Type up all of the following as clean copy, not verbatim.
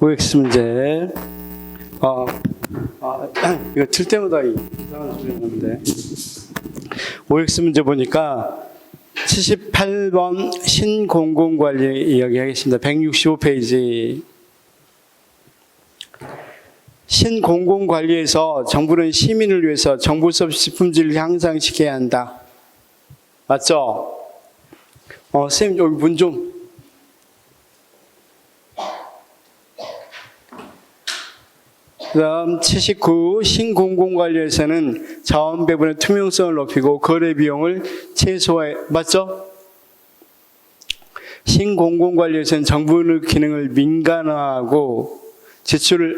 OX 문제. 이거 틀 때마다 이상한 소리 나는데. OX 문제 보니까 78번 신공공관리 이야기하겠습니다. 165페이지. 신공공관리에서 정부는 시민을 위해서 정부 서비스 품질을 향상시켜야 한다. 맞죠? 선생님, 여기 문 좀. 그 다음 79 신공공관리에서는 자원 배분의 투명성을 높이고 거래 비용을 최소화해. 맞죠? 신공공관리에서는 정부의 기능을 민간화하고 지출을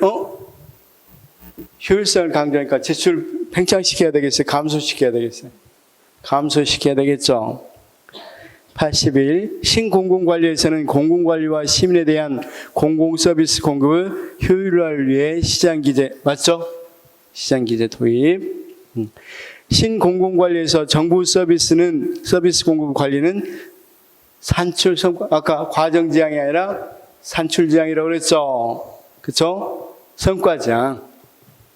효율성을 강조하니까 지출 팽창시켜야 되겠어요? 감소시켜야 되겠어요? 감소시켜야 되겠죠? 81 신공공관리에서는 공공관리와 시민에 대한 공공서비스 공급의 효율화를 위해 시장기재. 맞죠? 시장기재 도입. 신공공관리에서 정부 서비스 공급 관리는 산출 성과, 아까 과정지향이 아니라 산출지향이라고 그랬죠? 그쵸? 성과지향.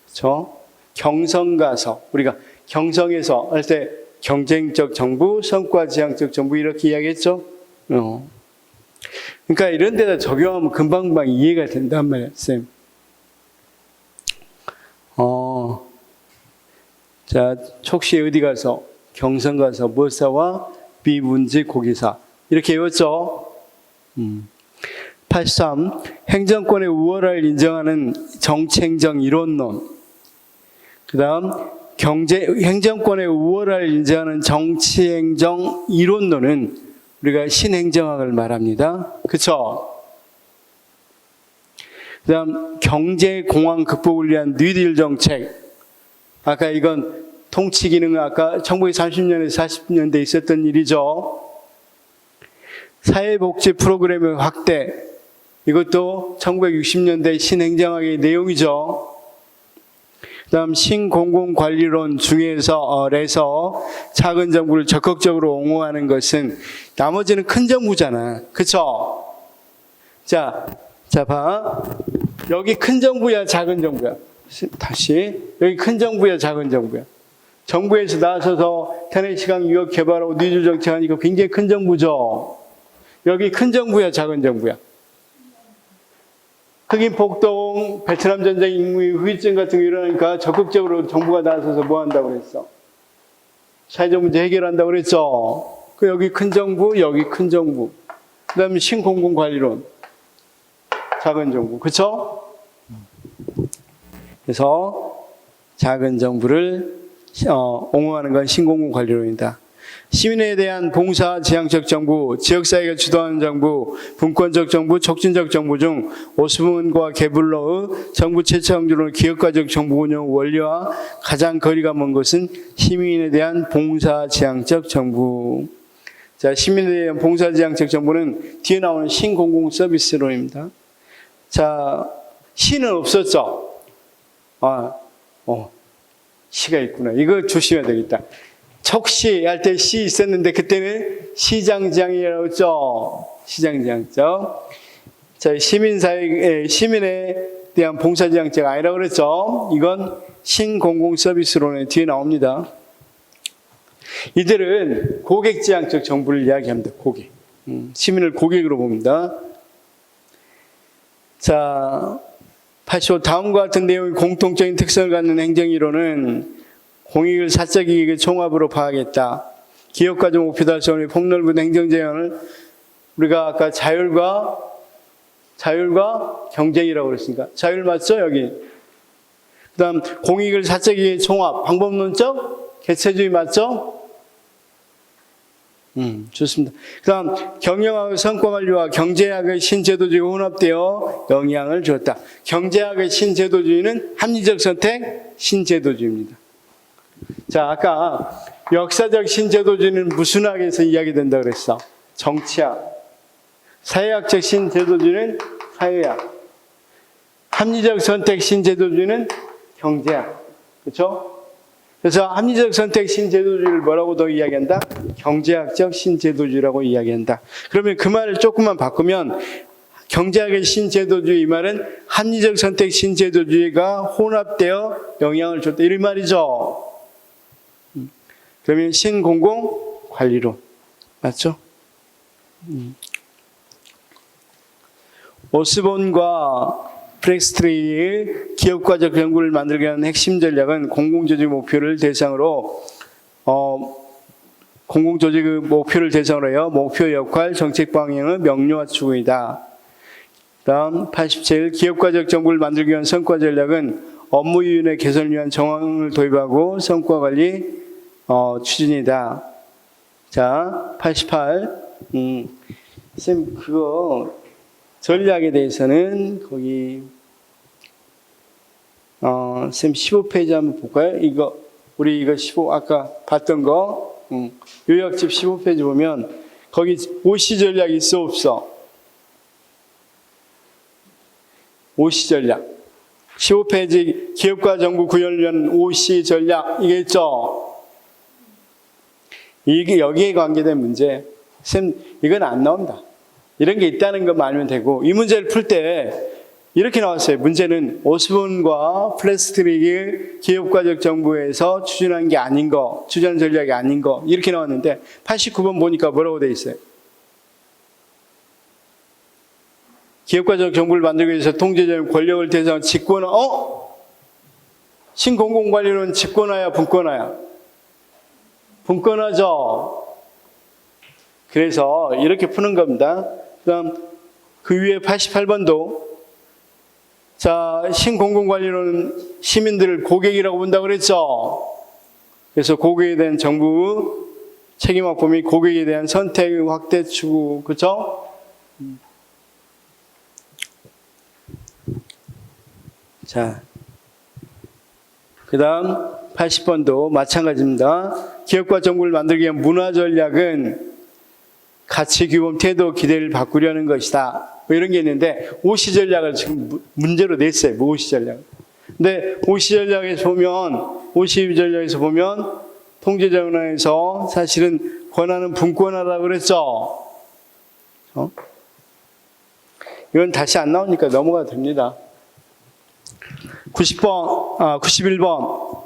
그쵸? 경성가서, 우리가 경성에서 할 때 경쟁적 정부, 성과지향적 정부 이렇게 이야기했죠? 그러니까 이런 데다 적용하면 금방금방 이해가 된단 말이에요, 쌤. 자, 촉시 어디 가서? 경성 가서 뭐 사와? 비문지 고기사. 이렇게 외웠죠? 83. 행정권의 우월을 인정하는 정치행정 이론론. 그 다음 행정권의 우월을 인정하는 정치행정 이론론은 우리가 신행정학을 말합니다. 그렇죠? 그 다음 경제공황 극복을 위한 뉴딜 정책. 아까 이건 통치기능은 아까 1930년에서 40년대에 있었던 일이죠. 사회복지 프로그램의 확대. 이것도 1960년대 신행정학의 내용이죠. 그 다음 신공공관리론 중에서 작은 정부를 적극적으로 옹호하는 것은 나머지는 큰 정부잖아. 그쵸? 자, 봐. 여기 큰 정부야, 작은 정부야? 다시. 여기 큰 정부야, 작은 정부야? 정부에서 나서서 테네시강 유역 개발하고 뉴딜 정책하니까 굉장히 큰 정부죠. 여기 큰 정부야, 작은 정부야? 흑인 폭동, 베트남 전쟁 인구의 후유증 같은 거 일어나니까 적극적으로 정부가 나서서 뭐 한다고 그랬어? 사회적 문제 해결한다고 그랬죠? 여기 큰 정부, 여기 큰 정부. 그 다음에 신공공관리론. 작은 정부. 그쵸? 그래서 작은 정부를 옹호하는 건 신공공관리론이다. 시민에 대한 봉사 지향적 정부, 지역사회가 주도하는 정부, 분권적 정부, 촉진적 정부 중 오수문과 개불로의 정부 최초항조론 기업가적 정부 운영 원리와 가장 거리가 먼 것은 시민에 대한 봉사 지향적 정부. 자, 시민에 대한 봉사 지향적 정부는 뒤에 나오는 신공공 서비스론입니다. 자, 시는 없었죠? 시가 있구나. 이거 조심해야 되겠다. 촉시 할 때 시 있었는데 그때는 시장지향이라고 했죠. 시장지향적. 자, 시민에 대한 봉사지향적 아니라고 그랬죠. 이건 신공공서비스론에 뒤에 나옵니다. 이들은 고객지향적 정부를 이야기합니다. 고객. 시민을 고객으로 봅니다. 자, 85. 다음과 같은 내용의 공통적인 특성을 갖는 행정이론은 공익을 사적 이익의 총합으로 파악했다. 기업가적 목표 달성을 위해 폭넓은 행정제한을 우리가 아까 자율과 경쟁이라고 그랬으니까 자율 맞죠? 여기. 그 다음 공익을 사적 이익의 총합, 방법론적 개체주의 맞죠? 좋습니다. 그 다음 경영학의 성과관리와 경제학의 신제도주의가 혼합되어 영향을 주었다. 경제학의 신제도주의는 합리적 선택 신제도주의입니다. 자, 아까 역사적 신제도주의는 무슨 학에서 이야기된다고 그랬어? 정치학. 사회학적 신제도주의는 사회학. 합리적 선택 신제도주의는 경제학. 그렇죠? 그래서 합리적 선택 신제도주의를 뭐라고 더 이야기한다? 경제학적 신제도주의라고 이야기한다. 그러면 그 말을 조금만 바꾸면 경제학의 신제도주의, 이 말은 합리적 선택 신제도주의가 혼합되어 영향을 줬다, 이런 말이죠. 그러면 신공공관리론 맞죠? 오스본과 브렉스트리의 기업가적 연구를 만들기 위한 핵심 전략은 공공조직 목표를 대상으로 해요. 목표 역할, 정책 방향은 명료화 추구이다. 다음 87, 기업가적 정부를 만들기 위한 성과 전략은 업무위원회 개선을 위한 정황을 도입하고 성과 관리 추진이다. 자, 88, 쌤 그거 전략에 대해서는 거기 쌤 15페이지 한번 볼까요? 우리 이거 15 아까 봤던 거 요약집 15페이지 보면 거기 OC 전략 있어 없어? OC 전략 15페이지 기업과 정부 구현을 위한 OC 전략 이게 있죠? 이게 여기에 관계된 문제. 쌤 이건 안 나옵니다. 이런 게 있다는 것만 알면 되고, 이 문제를 풀 때 이렇게 나왔어요. 문제는 오스본과 플래스트릭이 기업가적 정부에서 추진한 게 아닌 거, 추진 전략이 아닌 거, 이렇게 나왔는데 89번 보니까 뭐라고 돼 있어요? 기업가적 정부를 만들기 위해서 통제적 권력을 대상으로 집권화, 신공공관리론 집권화야, 분권화야? 분권화죠. 그래서 이렇게 푸는 겁니다. 그다음 그 위에 88번도 자, 신공공관리론은 시민들을 고객이라고 본다고 그랬죠. 그래서 고객에 대한 정부 책임 확보 및 고객에 대한 선택 확대 추구, 그렇죠? 자, 그 다음 80번도 마찬가지입니다. 기업과 정부를 만들기 위한 문화 전략은 가치, 규범, 태도, 기대를 바꾸려는 것이다. 뭐 이런 게 있는데 OC 전략을 지금 문제로 냈어요. OC 전략. 근데 OC 전략에서 보면 통제전환에서 사실은 권한은 분권하다고 그랬죠. 이건 다시 안 나오니까 넘어가도 됩니다. 91번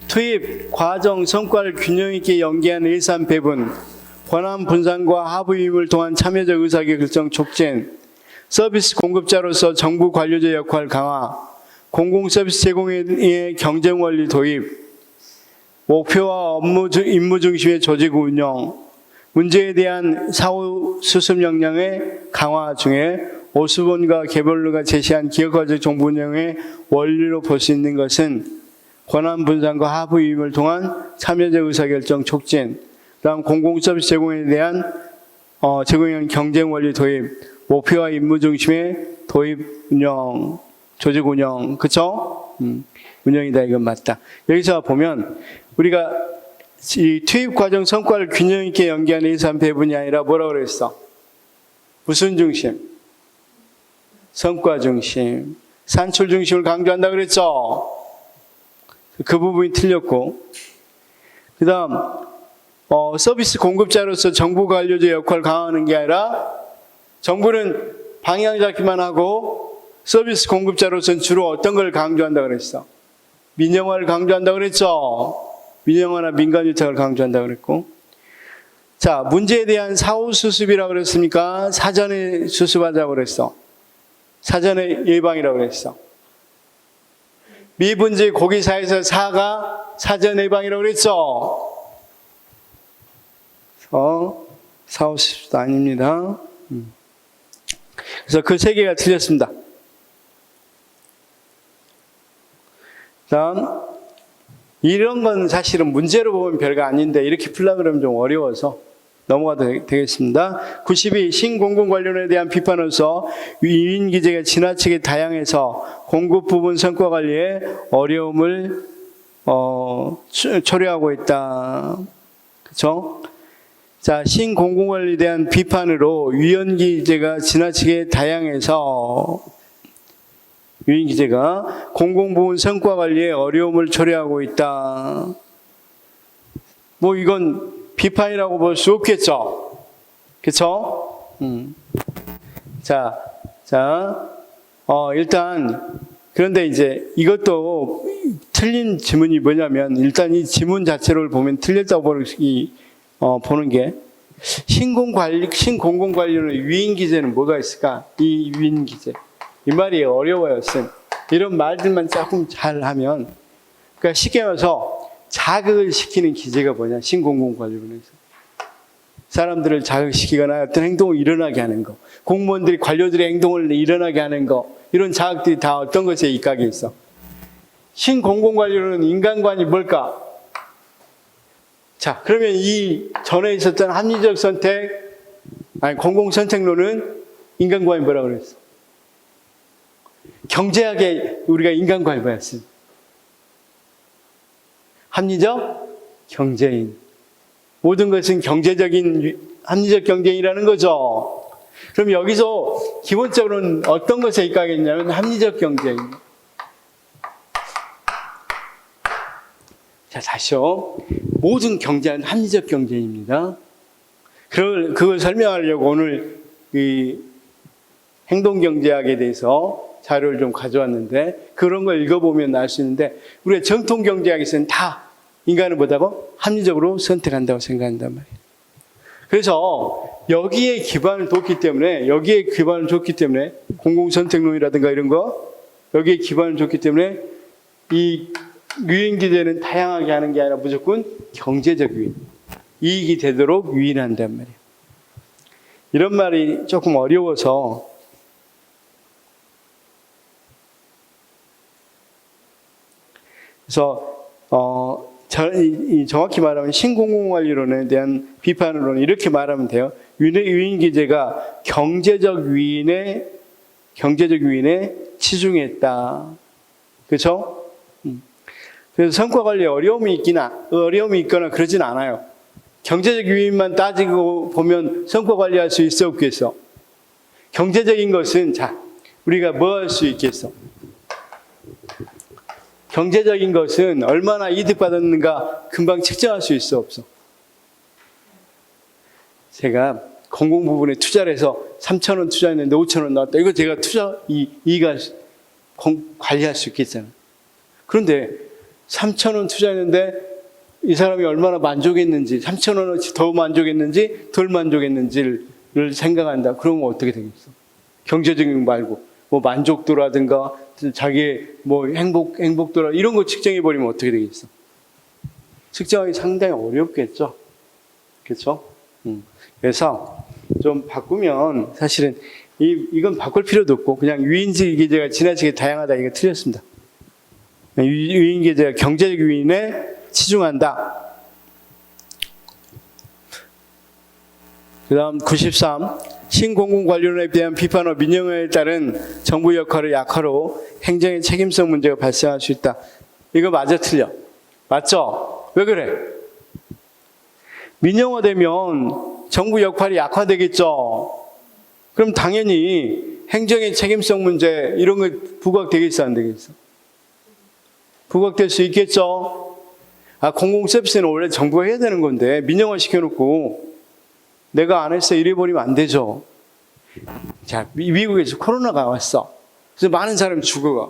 투입, 과정, 성과를 균형 있게 연계한 일산 배분, 권한 분산과 하부 위임을 통한 참여적 의사결정 촉진, 서비스 공급자로서 정부 관료제 역할 강화, 공공 서비스 제공의 경쟁 원리 도입, 목표와 임무 중심의 조직 운영, 문제에 대한 사후 수습 역량의 강화 중에 오스본과 개별로가 제시한 기업가적 정부 운영의 원리로 볼 수 있는 것은 권한 분산과 하부 위임을 통한 참여적 의사결정 촉진, 그다음 공공 서비스 제공에 대한 제공형 경쟁 원리 도입, 목표와 임무 중심의 도입 운영, 조직 운영, 그렇죠? 운영이다, 이건 맞다. 여기서 보면 우리가 이 투입 과정 성과를 균형 있게 연계하는 일산 배분이 아니라 뭐라고 그랬어? 무슨 중심? 성과 중심, 산출 중심을 강조한다 그랬죠? 그 부분이 틀렸고, 그 다음 서비스 공급자로서 정부 관료제 역할을 강화하는 게 아니라 정부는 방향 잡기만 하고 서비스 공급자로서는 주로 어떤 걸 강조한다 그랬어? 민영화를 강조한다 그랬죠? 민영화나 민간 유탁을 강조한다 그랬고, 자, 문제에 대한 사후 수습이라고 그랬습니까? 사전에 수습하자고 그랬어. 사전에 예방이라고 그랬어. 미분지 고기사에서 사가 사전 예방이라고 그랬죠? 사후 수습도 아닙니다. 그래서 그 세 개가 틀렸습니다. 다음, 이런 건 사실은 문제로 보면 별거 아닌데 이렇게 풀려고 그러면 좀 어려워서 넘어가도 되겠습니다. 92. 신공공관리론에 대한 비판으로서 유인기재가 지나치게 다양해서 공급 부분 성과 관리에 어려움을 초래하고 있다. 그렇죠? 자, 신공공관리에 대한 비판으로 위헌기재가 지나치게 다양해서 유인기재가 공공부문 성과 관리에 어려움을 초래하고 있다. 뭐 이건 비판이라고 볼 수 없겠죠. 그렇죠? 일단, 그런데 이제 이것도 틀린 지문이 뭐냐면, 일단 이 지문 자체를 보면 틀렸다고 보는 게, 신공공관리론의 유인기제는 뭐가 있을까? 이 유인기제. 이 말이 어려워요, 쌤. 이런 말들만 조금 잘 하면. 그러니까 쉽게 말해서 자극을 시키는 기제가 뭐냐? 신공공관리론에서. 사람들을 자극시키거나 어떤 행동을 일어나게 하는 거. 공무원들이, 관료들의 행동을 일어나게 하는 거. 이런 자극들이 다 어떤 것에 입각해 있어. 신공공관리론은 인간관이 뭘까? 자, 그러면 이 전에 있었던 합리적 선택, 공공선택론은 인간관이 뭐라고 그랬어? 경제학에 우리가 인간관이 뭐였어? 합리적 경제인. 모든 것은 합리적 경제인이라는 거죠. 그럼 여기서 기본적으로는 어떤 것에 입각했냐면 합리적 경제인. 자, 다시요. 모든 경제는 합리적 경제입니다. 그걸 설명하려고 오늘 이 행동경제학에 대해서 자료를 좀 가져왔는데, 그런 걸 읽어보면 알 수 있는데, 우리가 정통경제학에서는 다 인간을 뭐다고? 합리적으로 선택한다고 생각한단 말이에요. 그래서 여기에 기반을 뒀기 때문에, 공공선택론이라든가 이런 거, 여기에 기반을 뒀기 때문에 이 유인기제는 다양하게 하는 게 아니라 무조건 경제적 유인, 이익이 되도록 유인한단 말이에요. 이런 말이 조금 어려워서 그래서 정확히 말하면 신공공관리론에 대한 비판으로는 이렇게 말하면 돼요. 유인기제가 경제적 유인에 치중했다. 그렇죠? 그래서 성과관리에 어려움이 있거나 그러진 않아요. 경제적 유인만 따지고 보면 성과관리할 수 있어 없겠어? 경제적인 것은, 자, 우리가 뭐 할 수 있겠어? 경제적인 것은 얼마나 이득 받았는가 금방 측정할 수 있어 없어? 제가 공공 부분에 투자를 해서 3,000원 투자했는데 5,000원 나왔다. 이거 제가 이익을 관리할 수 있겠잖아. 그런데 3,000원 투자했는데 이 사람이 얼마나 만족했는지, 3,000원어치 더 만족했는지 덜 만족했는지를 생각한다. 그러면 어떻게 되겠어? 경제적인 거 말고 뭐 만족도라든가 자기의 뭐 행복도라 이런 거 측정해 버리면 어떻게 되겠어? 측정하기 상당히 어렵겠죠. 그렇죠? 그래서 좀 바꾸면 사실은 이건 바꿀 필요도 없고 그냥 유인기제가 지나치게 다양하다, 이거 틀렸습니다. 유인기제가 경제적 유인에 치중한다. 그 다음 93. 신공공관리론에 대한 비판과 민영화에 따른 정부 역할의 약화로 행정의 책임성 문제가 발생할 수 있다. 이거 맞아 틀려? 맞죠? 왜 그래? 민영화되면 정부 역할이 약화되겠죠. 그럼 당연히 행정의 책임성 문제 이런 거 부각되겠어, 안 되겠어? 부각될 수 있겠죠. 공공 서비스는 원래 정부가 해야 되는 건데 민영화 시켜놓고 내가 안 했어 이래버리면 안 되죠. 자, 미국에서 코로나가 왔어. 그래서 많은 사람이 죽어가.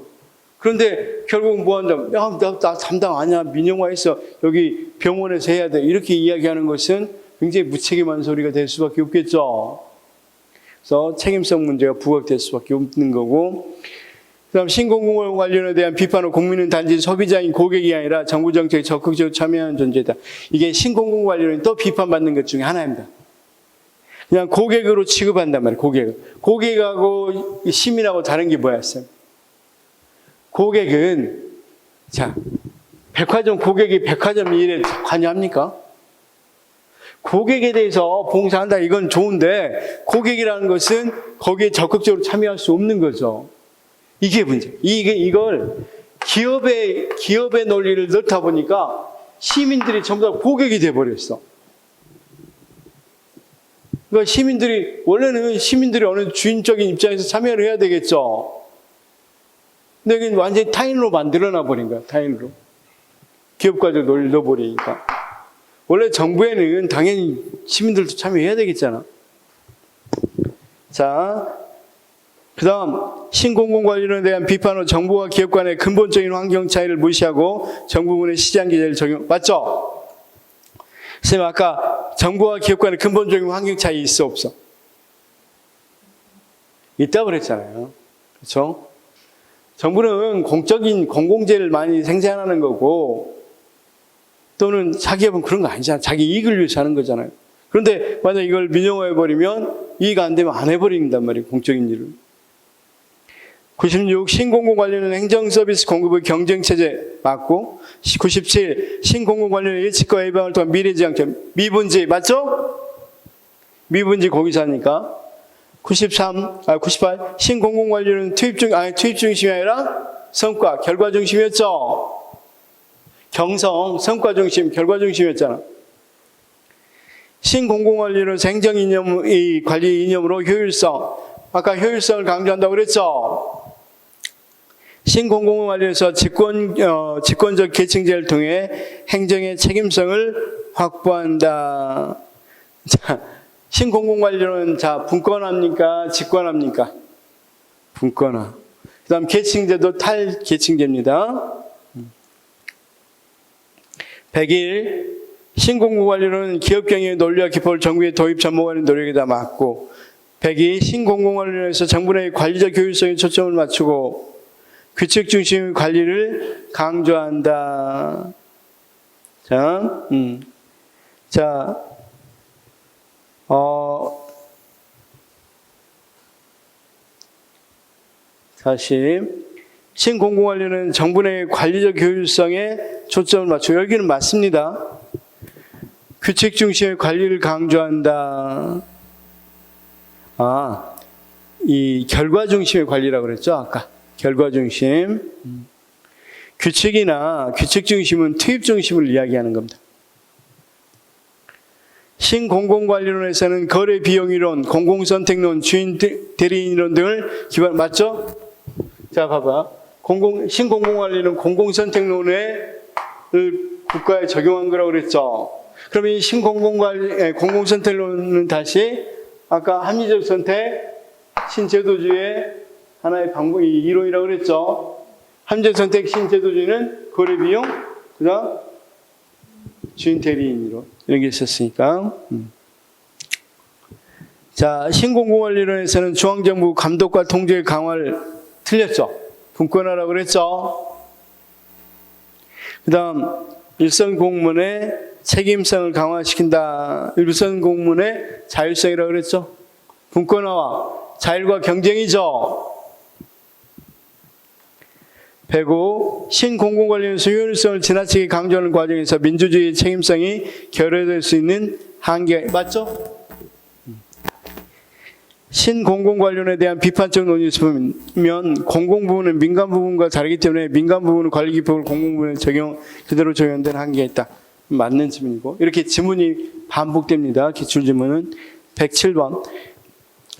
그런데 결국 뭐 한다? 야, 나 담당 아니야. 민영화해서 여기 병원에서 해야 돼. 이렇게 이야기하는 것은 굉장히 무책임한 소리가 될 수밖에 없겠죠. 그래서 책임성 문제가 부각될 수밖에 없는 거고, 그 다음 신공공관리론에 대한 비판은 국민은 단지 소비자인 고객이 아니라 정부 정책에 적극적으로 참여하는 존재다. 이게 신공공관리론이 또 비판받는 것 중에 하나입니다. 그냥 고객으로 취급한단 말이에요. 고객하고 시민하고 다른 게 뭐였어요? 고객은, 자, 백화점 고객이 백화점 일에 관여합니까? 고객에 대해서 봉사한다, 이건 좋은데 고객이라는 것은 거기에 적극적으로 참여할 수 없는 거죠. 이게 문제. 이걸 기업의 논리를 넣다 보니까 시민들이 전부 다 고객이 돼버렸어. 그러니까 원래는 시민들이 어느 주인적인 입장에서 참여를 해야 되겠죠. 근데 이게 완전히 타인으로 만들어놔 버린 거야, 타인으로. 기업가적 논리를 넣어버리니까. 원래 정부에는 당연히 시민들도 참여해야 되겠잖아. 자, 그 다음 신공공관리론에 대한 비판은 정부와 기업 간의 근본적인 환경 차이를 무시하고 정부군의 시장 기제를 적용. 맞죠? 선생님 아까 정부와 기업 간의 근본적인 환경 차이 있어 없어? 있다고 그랬잖아요. 그렇죠? 정부는 공적인 공공재를 많이 생산하는 거고 또는 자기업은 그런 거 아니잖아요. 자기 이익을 위해서 하는 거잖아요. 그런데 만약 이걸 민영화해버리면 이익 안 되면 안 해버린단 말이에요. 공적인 일을. 96. 신공공 관련은 행정서비스 공급의 경쟁체제 맞고 97. 신공공 관련은 예측과 예방을 통한 미래지향점 미분지 맞죠? 미분지 거기서 하니까 98. 신공공 관련은 투입 중심이 아니라 성과, 결과 중심이었죠. 경성, 성과 중심, 결과 중심이었잖아. 신공공관리는 행정 이념의 관리 이념으로 효율성, 아까 효율성을 강조한다고 그랬죠. 신공공관리에서 직권적 계층제를 통해 행정의 책임성을 확보한다. 자, 신공공관리는 자 분권합니까? 직권합니까? 분권화. 그 다음 계층제도 탈계층제입니다. 101. 신공공관리는 기업경영의 논리와 기법을 정부에 도입 접목하는 노력에 다 맞고 102. 신공공관리에서 정부 내 관리적 효율성에 초점을 맞추고 규칙 중심의 관리를 강조한다. 자, 40. 신공공관리는 정부 내 관리적 효율성에 초점을 맞추고 여기는 맞습니다. 규칙 중심의 관리를 강조한다. 이 결과 중심의 관리라고 그랬죠, 아까. 결과 중심. 규칙이나 규칙 중심은 투입 중심을 이야기하는 겁니다. 신공공관리론에서는 거래 비용이론, 공공선택론, 주인 대리인론 등을 기반, 맞죠? 자, 봐봐. 신공공관리는 공공선택론을 국가에 적용한 거라고 그랬죠. 그러면 이 공공선택론은 다시 아까 합리적 선택, 신제도주의 하나의 방법, 이 이론이라고 그랬죠. 합리적 선택, 신제도주의는 거래 비용, 그 다음 주인 대리인 이론. 이런 게 있었으니까. 자, 신공공관리론에서는 중앙정부 감독과 통제 강화를 틀렸죠. 분권화라고 그랬죠. 그 다음 일선 공무원의 책임성을 강화시킨다. 일선 공무원의 자율성이라고 그랬죠. 분권화와 자율과 경쟁이죠. 105. 신공공관리에서 효율성을 지나치게 강조하는 과정에서 민주주의의 책임성이 결여될 수 있는 한계. 맞죠? 신공공관리론에 대한 비판적 논의를 보면 공공부문은 민간부문과 다르기 때문에 민간부문은 관리기법을 공공부문에 그대로 적용되는 한계가 있다. 맞는 질문이고 이렇게 질문이 반복됩니다. 기출질문은 107번.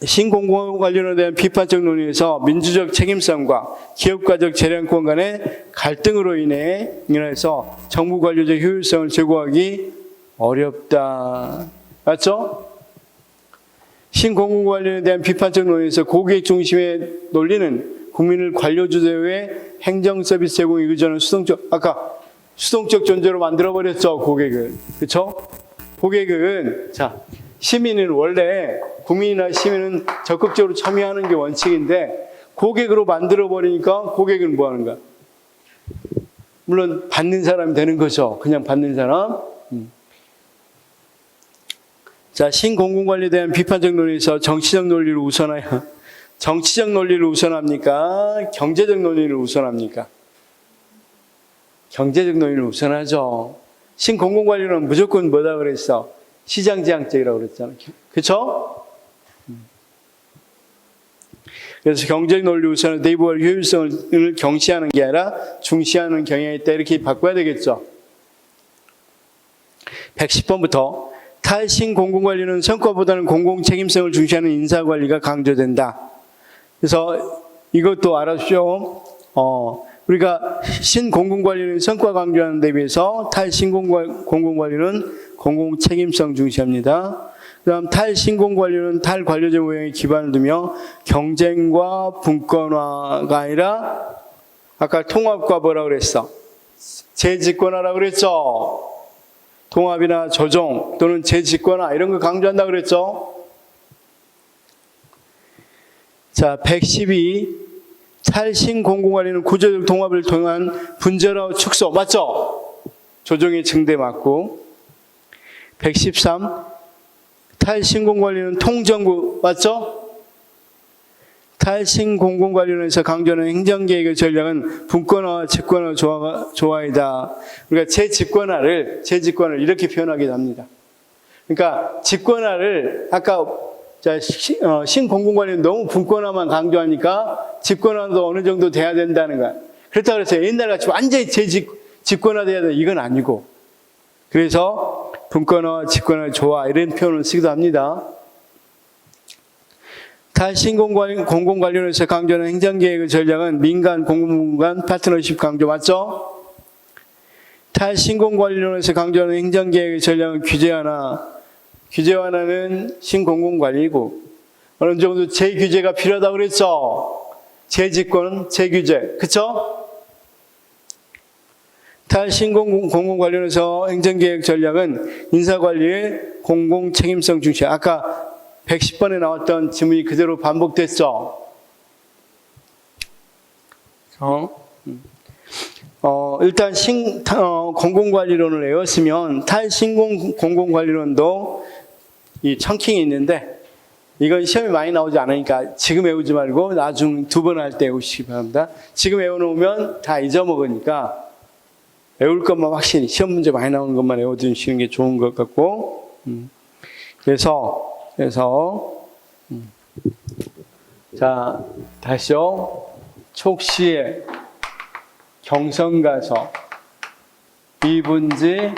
신공공관리론에 대한 비판적 논의에서 민주적 책임성과 기업가적 재량권 간의 갈등으로 인해서 정부 관료적 효율성을 제고하기 어렵다. 맞죠? 신공공관리에 대한 비판적 논의에서 고객 중심의 논리는 국민을 관료주도의 행정서비스 제공에 의존하는 수동적 존재로 만들어버렸죠, 고객을. 그렇죠? 고객은, 자, 시민은 원래, 국민이나 시민은 적극적으로 참여하는 게 원칙인데, 고객으로 만들어버리니까 고객은 뭐 하는가? 물론 받는 사람이 되는 거죠. 그냥 받는 사람. 자, 신공공관리에 대한 비판적 논리에서 정치적 논리를 우선합니까? 경제적 논리를 우선합니까? 경제적 논리를 우선하죠. 신공공관리는 무조건 뭐다 그랬어? 시장지향적이라고 그랬잖아요. 그렇죠? 그래서 경제적 논리 우선은 내부와 효율성을 경시하는 게 아니라 중시하는 경향이 있다. 이렇게 바꿔야 되겠죠. 110번부터 탈신공공관리는 성과보다는 공공책임성을 중시하는 인사관리가 강조된다. 그래서 이것도 알아주십시오. 우리가 신공공관리는 성과 강조하는 데 비해서 탈신공공관리는 공공책임성 중시합니다. 그다음 탈신공관리론은 탈관료제 모형에 기반을 두며 경쟁과 분권화가 아니라 아까 통합과 뭐라 그랬어? 재집권화라고 그랬죠? 통합이나 조정 또는 재집권화 이런 거 강조한다 그랬죠? 자, 112. 탈신공공관리는 구조적 통합을 통한 분절화 축소. 맞죠? 조정의 증대 맞고. 113. 탈신공관리는 통정부. 맞죠? 탈신공공관리론에서 강조하는 행정계획의 전략은 분권화와 집권화 조화이다. 우리가 재집권화를 이렇게 표현하기도 합니다. 그러니까 집권화를 아까 신공공관리는 너무 분권화만 강조하니까 집권화도 어느 정도 돼야 된다는 거야. 그렇다고 해서 옛날같이 완전히 집권화 돼야 돼. 이건 아니고. 그래서 분권화와 집권화 조화 이런 표현을 쓰기도 합니다. 탈신공공관리론에서 강조하는 행정계획의 전략은 민간 공무원 간 파트너십 강조 맞죠? 탈신공관리론에서 강조하는 행정계획의 전략은 규제 완화는 신공공관리고 어느 정도 재규제가 필요하다고 그랬죠? 재집권, 재규제. 그쵸? 탈신공공관리론에서 행정계획 전략은 인사관리의 공공책임성 중시. 아까 110번에 나왔던 지문이 그대로 반복됐죠? 일단 공공관리론을 외웠으면 탈신공공관리론도 이 청킹이 있는데 이건 시험에 많이 나오지 않으니까 지금 외우지 말고 나중 2번 할 때 외우시기 바랍니다. 지금 외워놓으면 다 잊어먹으니까 외울 것만 확실히 시험 문제 많이 나오는 것만 외워두시는 게 좋은 것 같고 그래서 자 다시요. 촉시에 경성 가서 미분지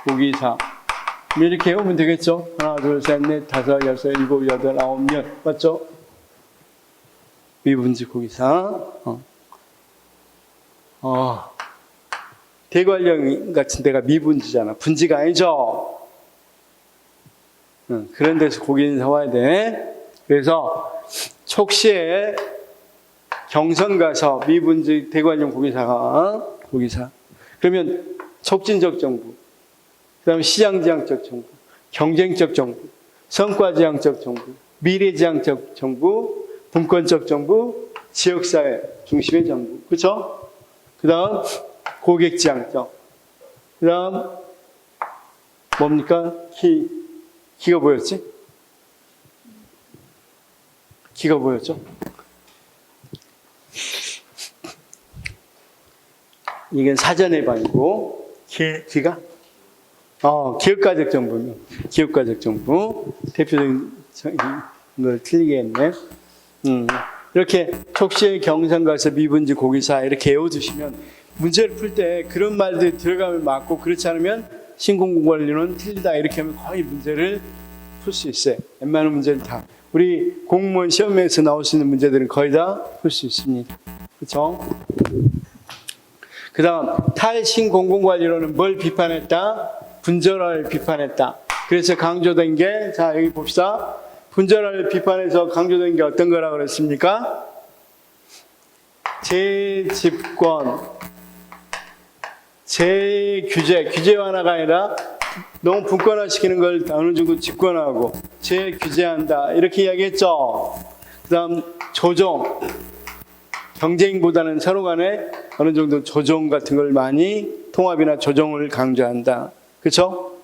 고기사 이렇게 해오면 되겠죠? 하나, 둘, 셋, 넷, 다섯, 여섯, 일곱, 여덟, 아홉, 열 맞죠? 미분지 고기사 대관령 같은 데가 미분지잖아. 분지가 아니죠? 그런 데서 고기는 사와야 돼. 그래서 촉시에 경성 가서 미분지 대관령 고기사. 그러면 촉진적 정부, 그 다음에 시장지향적 정부, 경쟁적 정부, 성과지향적 정부, 미래지향적 정부, 분권적 정부, 지역사회 중심의 정부. 그렇죠? 그 다음 고객지향적. 그 다음 뭡니까? 키가 뭐였지? 키가 뭐였죠? 이건 사전예방이고 기가? 기업가적 정부는 기업가적 정부 대표적인 걸 틀리게 했네. 이렇게 촉시에 경상 가서 미분지 고기사 이렇게 외워두시면 문제를 풀 때 그런 말들 들어가면 맞고 그렇지 않으면 신공공관리는 틀리다 이렇게 하면 거의 문제를 풀 수 있어요. 웬만한 문제를 다 우리 공무원 시험에서 나올 수 있는 문제들은 거의 다 풀 수 있습니다. 그렇죠? 그 다음 탈신공공관리론은 뭘 비판했다? 분절화를 비판했다. 그래서 강조된 게 자 여기 봅시다. 분절화를 비판해서 강조된 게 어떤 거라고 그랬습니까? 재집권, 재규제, 규제 완화가 아니라 너무 분권화시키는 걸 어느 정도 집권화하고 재규제한다 이렇게 이야기했죠. 그 다음 조정, 경쟁보다는 서로 간에 어느 정도 조정 같은 걸 많이 통합이나 조정을 강조한다. 그렇죠?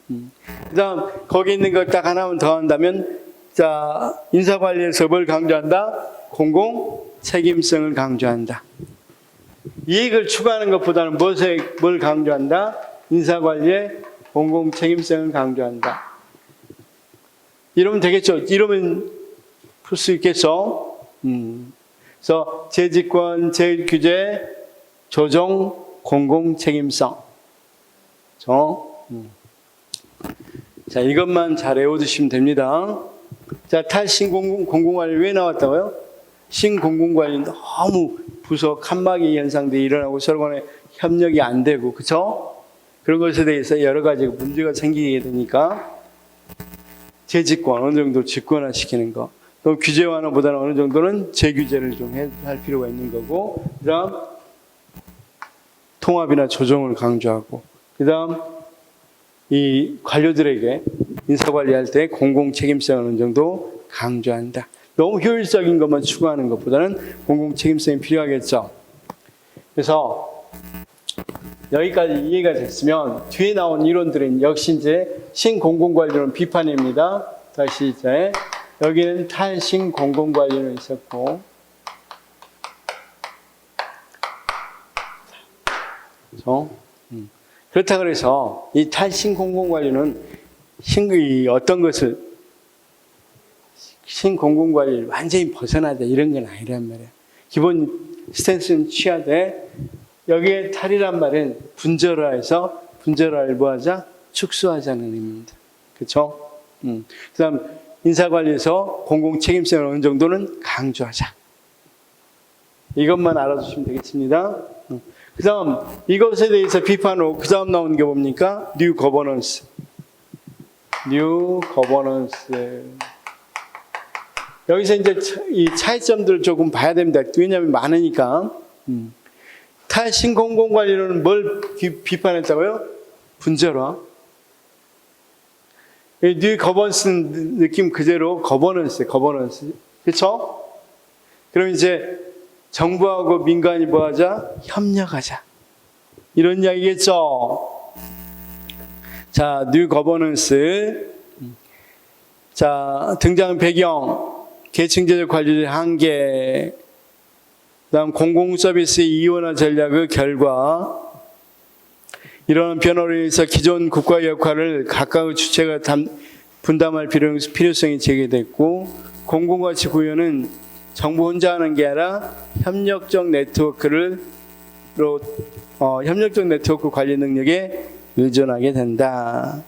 그 다음 거기 있는 걸 딱 하나만 더 한다면 자 인사관리에서 뭘 강조한다? 공공 책임성을 강조한다. 이익을 추구하는 것보다는 뭘 강조한다? 인사관리의 공공 책임성을 강조한다. 이러면 되겠죠? 이러면 풀 수 있겠죠? 그래서 재집권, 재규제, 조정, 공공 책임성. 자, 이것만 잘 외워두시면 됩니다. 자, 탈신공공관리 왜 나왔다고요? 신공공관리는 너무 부서 칸막이 현상들이 일어나고 서로 간에 협력이 안 되고, 그쵸? 그런 것에 대해서 여러 가지 문제가 생기게 되니까 재집권, 어느 정도 집권화시키는 거. 또 규제 완화보다는 어느 정도는 재규제를 좀 할 필요가 있는 거고, 그 다음 통합이나 조정을 강조하고, 그 다음 이 관료들에게 인사관리할 때 공공책임성을 어느 정도 강조한다. 너무 효율적인 것만 추구하는 것보다는 공공책임성이 필요하겠죠. 그래서 여기까지 이해가 됐으면 뒤에 나온 이론들은 역시 이제 신공공관리론 비판입니다. 다시 이제 여기는 탈신공공관리론이 있었고, 그렇죠? 그렇다고 해서 이 탈신공공관리는 어떤 것을 신공공관리를 완전히 벗어나자 이런 건 아니란 말이에요. 기본 스탠스는 취하되 여기에 탈이란 말은 분절화해서 분절화를 뭐하자? 축소하자는 의미입니다. 그렇죠? 그 다음 인사관리에서 공공책임성을 어느 정도는 강조하자. 이것만 알아두시면 되겠습니다. 그 다음 이것에 대해서 비판 후 그 다음 나오는 게 뭡니까? 뉴 거버넌스. 뉴 거버넌스. 여기서 이제 이 차이점들을 조금 봐야 됩니다. 왜냐하면 많으니까. 탈신공공관리론은 뭘 비판했다고요? 분절화. 뉴 거버넌스 느낌 그대로 거버넌스. 그렇죠? 그럼 이제 정부하고 민간이 뭐하자? 협력하자. 이런 이야기겠죠? 자, 뉴 거버넌스. 자, 등장 배경, 계층제적 관리의 한계, 그다음 공공서비스 이원화 전략의 결과, 이러한 변화로 인해서 기존 국가의 역할을 각각의 주체가 분담할 필요성이 제기됐고, 공공가치 구현은 정부 혼자 하는 게 아니라 협력적 네트워크 관리 능력에 의존하게 된다.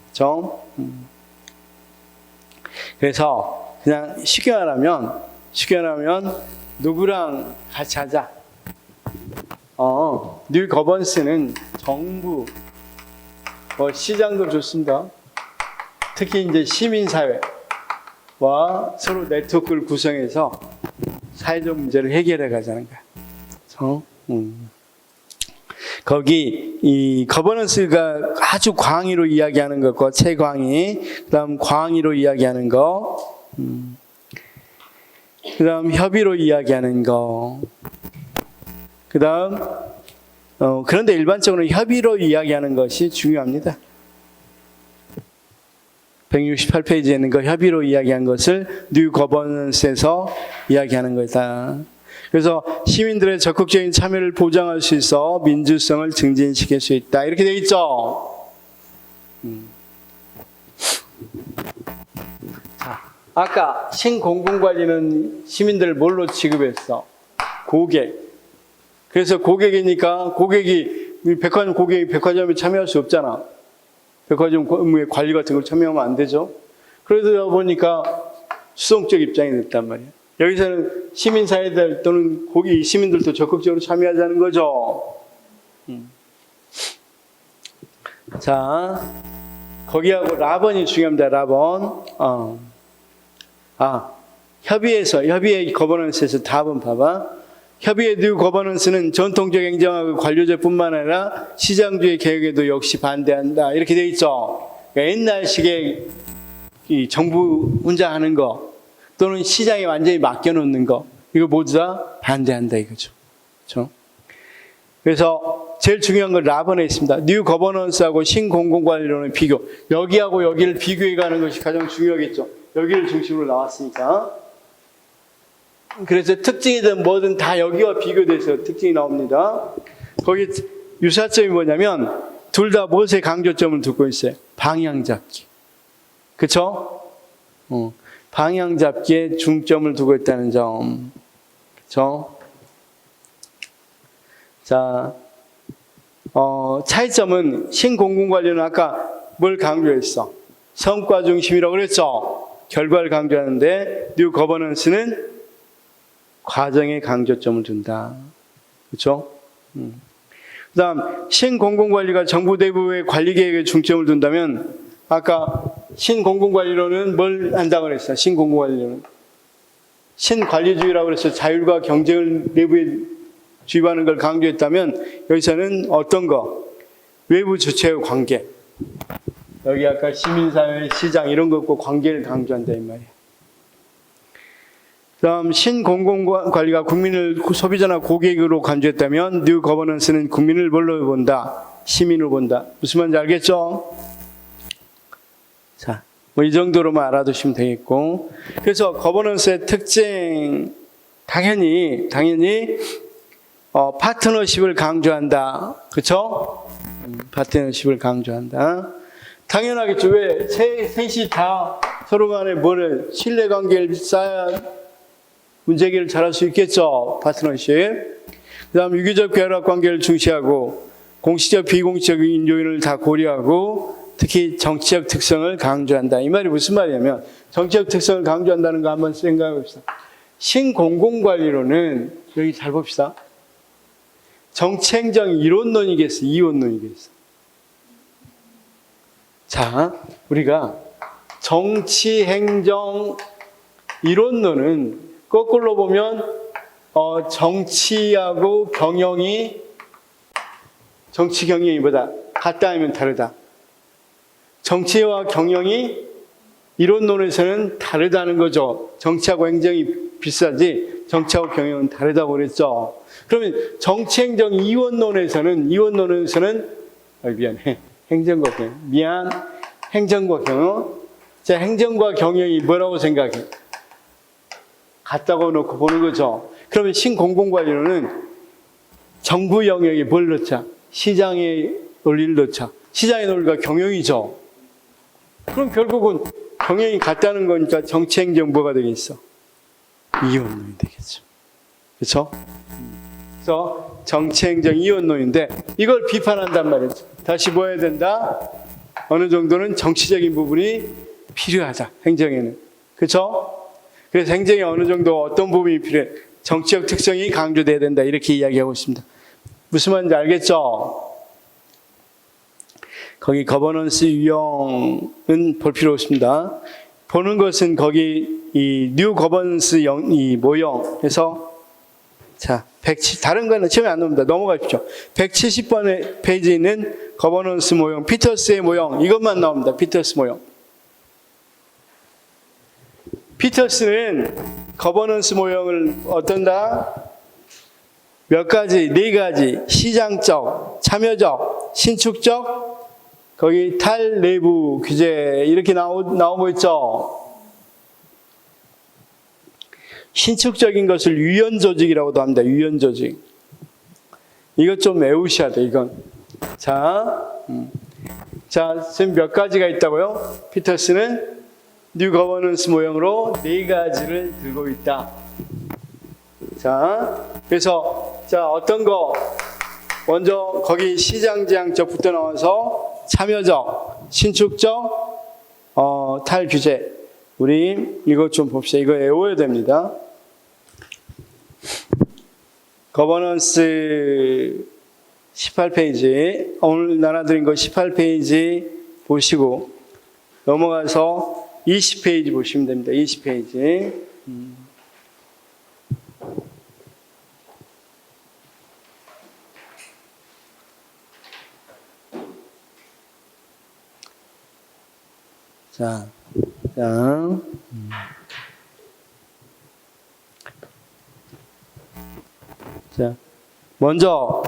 그렇죠? 그래서 그냥 쉽게 말하면 누구랑 같이 하자. 뉴 거버넌스는 정부, 시장도 좋습니다. 특히 이제 시민사회와 서로 네트워크를 구성해서 사회적 문제를 해결해 가자는 거야. 그래서, 거기 이 거버넌스가 아주 광의로 이야기하는 것과 최광의, 그다음 광의로 이야기하는 거, 그다음 협의로 이야기하는 거, 그다음 그런데 일반적으로 협의로 이야기하는 것이 중요합니다. 168페이지에 있는 거 협의로 이야기한 것을 뉴 거버넌스에서 이야기하는 거다. 그래서 시민들의 적극적인 참여를 보장할 수 있어 민주성을 증진시킬 수 있다. 이렇게 되어 있죠. 자, 아까 신공공관리는 시민들을 뭘로 취급했어? 고객. 그래서 고객이니까 백화점 고객이 백화점에 참여할 수 없잖아. 백화점 관리 같은 걸 참여하면 안 되죠. 그러다 보니까 수동적 입장이 됐단 말이야. 여기서는 시민사회들 또는 거기 시민들도 적극적으로 참여하자는 거죠. 자, 거기하고 라번이 중요합니다. 라번. 협의의 거버넌스에서 답은 봐봐. 협의의 뉴 거버넌스는 전통적 행정학의 관료제뿐만 아니라 시장주의 개혁에도 역시 반대한다. 이렇게 되어 있죠. 그러니까 옛날식의 이 정부 혼자 하는 거 또는 시장에 완전히 맡겨놓는 거, 이거 모두 다 반대한다 이거죠. 그렇죠? 그래서 제일 중요한 건 라번에 있습니다. 뉴 거버넌스하고 신공공관리론의 비교. 여기하고 여기를 비교해가는 것이 가장 중요하겠죠. 여기를 중심으로 나왔으니까. 그래서 특징이든 뭐든 다 여기와 비교돼서 특징이 나옵니다. 거기 유사점이 뭐냐면 둘 다 무엇에 강조점을 두고 있어요? 방향 잡기. 그렇죠? 방향 잡기에 중점을 두고 있다는 점. 그렇죠? 자, 차이점은 신공공관리는 아까 뭘 강조했어? 성과 중심이라고 그랬죠? 결과를 강조하는데 뉴 거버넌스는 과정에 강조점을 둔다. 그렇죠? 그다음 신공공관리가 정부 내부의 관리 계획에 중점을 둔다면 아까 신공공관리론은 뭘 한다고 그랬어? 신공공관리론은 신관리주의라고 그래서 자율과 경쟁을 내부에 주입하는 걸 강조했다면 여기서는 어떤 거? 외부 주체의 관계. 여기 아까 시민사회, 시장 이런 거 없고 관계를 강조한다 이 말이에요. 다음 신공공관리가 국민을 소비자나 고객으로 간주했다면 뉴 거버넌스는 국민을 뭘로 본다? 시민으로 본다. 무슨 말인지 알겠죠? 자, 뭐 이 정도로만 알아두시면 되겠고, 그래서 거버넌스의 특징 당연히 파트너십을 강조한다. 그렇죠? 파트너십을 강조한다. 당연하겠죠. 왜? 셋이 다 서로 간에 뭐를 신뢰관계를 쌓아야 문제해결을 잘할 수 있겠죠. 파트너십. 그 다음 유기적 결합관계를 중시하고 공식적 비공식적인 요인을 다 고려하고 특히 정치적 특성을 강조한다. 이 말이 무슨 말이냐면 정치적 특성을 강조한다는 거 한번 생각해 봅시다. 신공공관리론은 여기 잘 봅시다. 정치행정 이론론이겠어? 이원론이겠어? 자, 우리가 정치행정 이론론은 거꾸로 보면 정치하고 경영이 정치 경영이보다 같다 아니면 다르다. 정치와 경영이 이론론에서는 다르다는 거죠. 정치하고 행정이 비슷하지 정치하고 경영은 다르다고 그랬죠. 그러면 정치행정 이원론에서는 미안해. 행정과 경영. 행정과 경영. 자, 행정과 경영이 뭐라고 생각해? 같다고 놓고 보는 거죠. 그러면 신공공관리론은 정부 영역에 뭘 넣자? 시장의 논리를 넣자. 시장의 논리가 경영이죠. 그럼 결국은 경영이 같다는 거니까 정치행정 뭐가 되겠어? 이원론이 되겠죠. 그렇죠? 그래서 정치행정 이원론인데 이걸 비판한단 말이죠. 다시 뭐 해야 된다? 어느 정도는 정치적인 부분이 필요하다. 행정에는. 그렇죠? 그래서 행정에 어느 정도 어떤 부분이 필요해? 정치적 특성이 강조돼야 된다. 이렇게 이야기하고 있습니다. 무슨 말인지 알겠죠? 거기 거버넌스 유형은 볼 필요 없습니다. 보는 것은 거기 이 뉴 거버넌스 이 모형에서 자, 다른 거는 처음에 안 나옵니다. 넘어가십시오. 170번의 페이지에 있는 거버넌스 모형, 피터스의 모형 이것만 나옵니다. 피터스 모형. 피터스는 거버넌스 모형을 어떤다? 몇 가지, 네 가지. 시장적, 참여적, 신축적, 거기 탈내부 규제 이렇게 나오고 있죠. 신축적인 것을 유연조직이라고도 합니다. 유연조직. 이것 좀 외우셔야 돼, 이건. 자, 지금 몇 가지가 있다고요? 피터스는 뉴 거버넌스 모형으로 네 가지를 들고 있다. 자, 그래서, 어떤 거, 먼저 거기 시장지향적부터 나와서 참여적, 신축적, 탈규제. 우리 이거 좀 봅시다. 이거 외워야 됩니다. 거버넌스 18페이지, 오늘 나눠드린 거 18페이지 보시고 넘어가서 20페이지 보시면 됩니다. 20페이지. 자, 먼저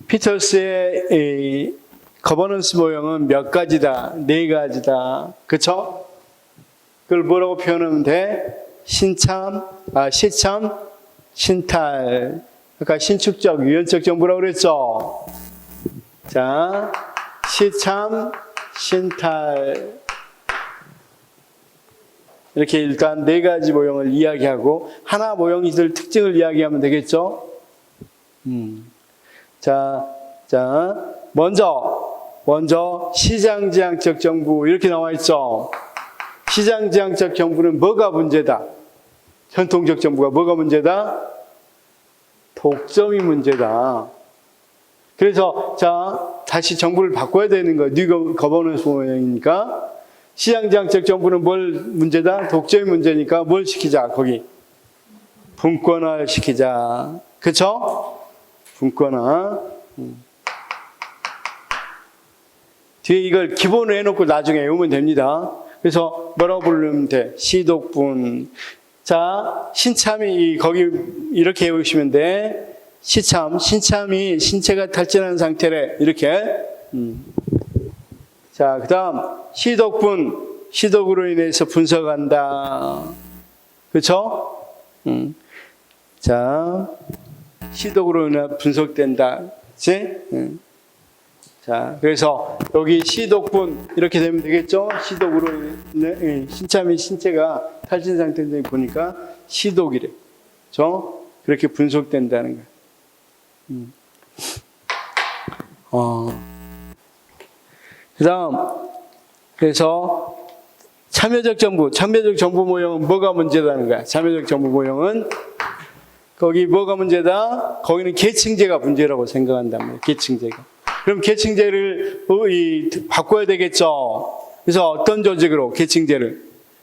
피터스의 이 거버넌스 모형은 몇 가지다, 네 가지다, 그렇죠? 그걸 뭐라고 표현하면 돼? 시참, 신탈. 아까 신축적, 유연적 정부라고 그랬죠? 자, 시참, 신탈. 이렇게 일단 네 가지 모형을 이야기하고 하나 모형이들 특징을 이야기하면 되겠죠? 먼저 시장지향적 정부 이렇게 나와 있죠? 시장지향적 정부는 뭐가 문제다? 전통적 정부가 뭐가 문제다? 독점이 문제다. 그래서 다시 정부를 바꿔야 되는 거예요. 뉴 거버넌스 모형이니까. 시장정책 정부는 뭘 문제다? 독점이 문제니까 뭘 시키자, 거기. 분권화 시키자. 그쵸? 분권화. 뒤에 이걸 기본으로 해놓고 나중에 외우면 됩니다. 그래서 뭐라고 부르면 돼? 시독분. 자, 신참이 거기 이렇게 외우시면 돼. 신참이 신체가 탈진한 상태래. 이렇게. 자, 그 다음, 시독으로 인해서 분석한다. 그쵸? 자, 시독으로 인해 분석된다. 그치? 자, 그래서 여기 시독분 이렇게 되면 되겠죠? 시독으로 인해 신참이 신체가 탈진 상태인데 보니까 시독이래. 그렇죠? 그렇게 분석된다는 거야. 그다음 그래서 참여적 정부 모형은 뭐가 문제라는 거야? 참여적 정부 모형은 거기 뭐가 문제다? 거기는 계층제가 문제라고 생각한단 말이야. 계층제가. 그럼 계층제를 바꿔야 되겠죠. 그래서 어떤 조직으로 계층제를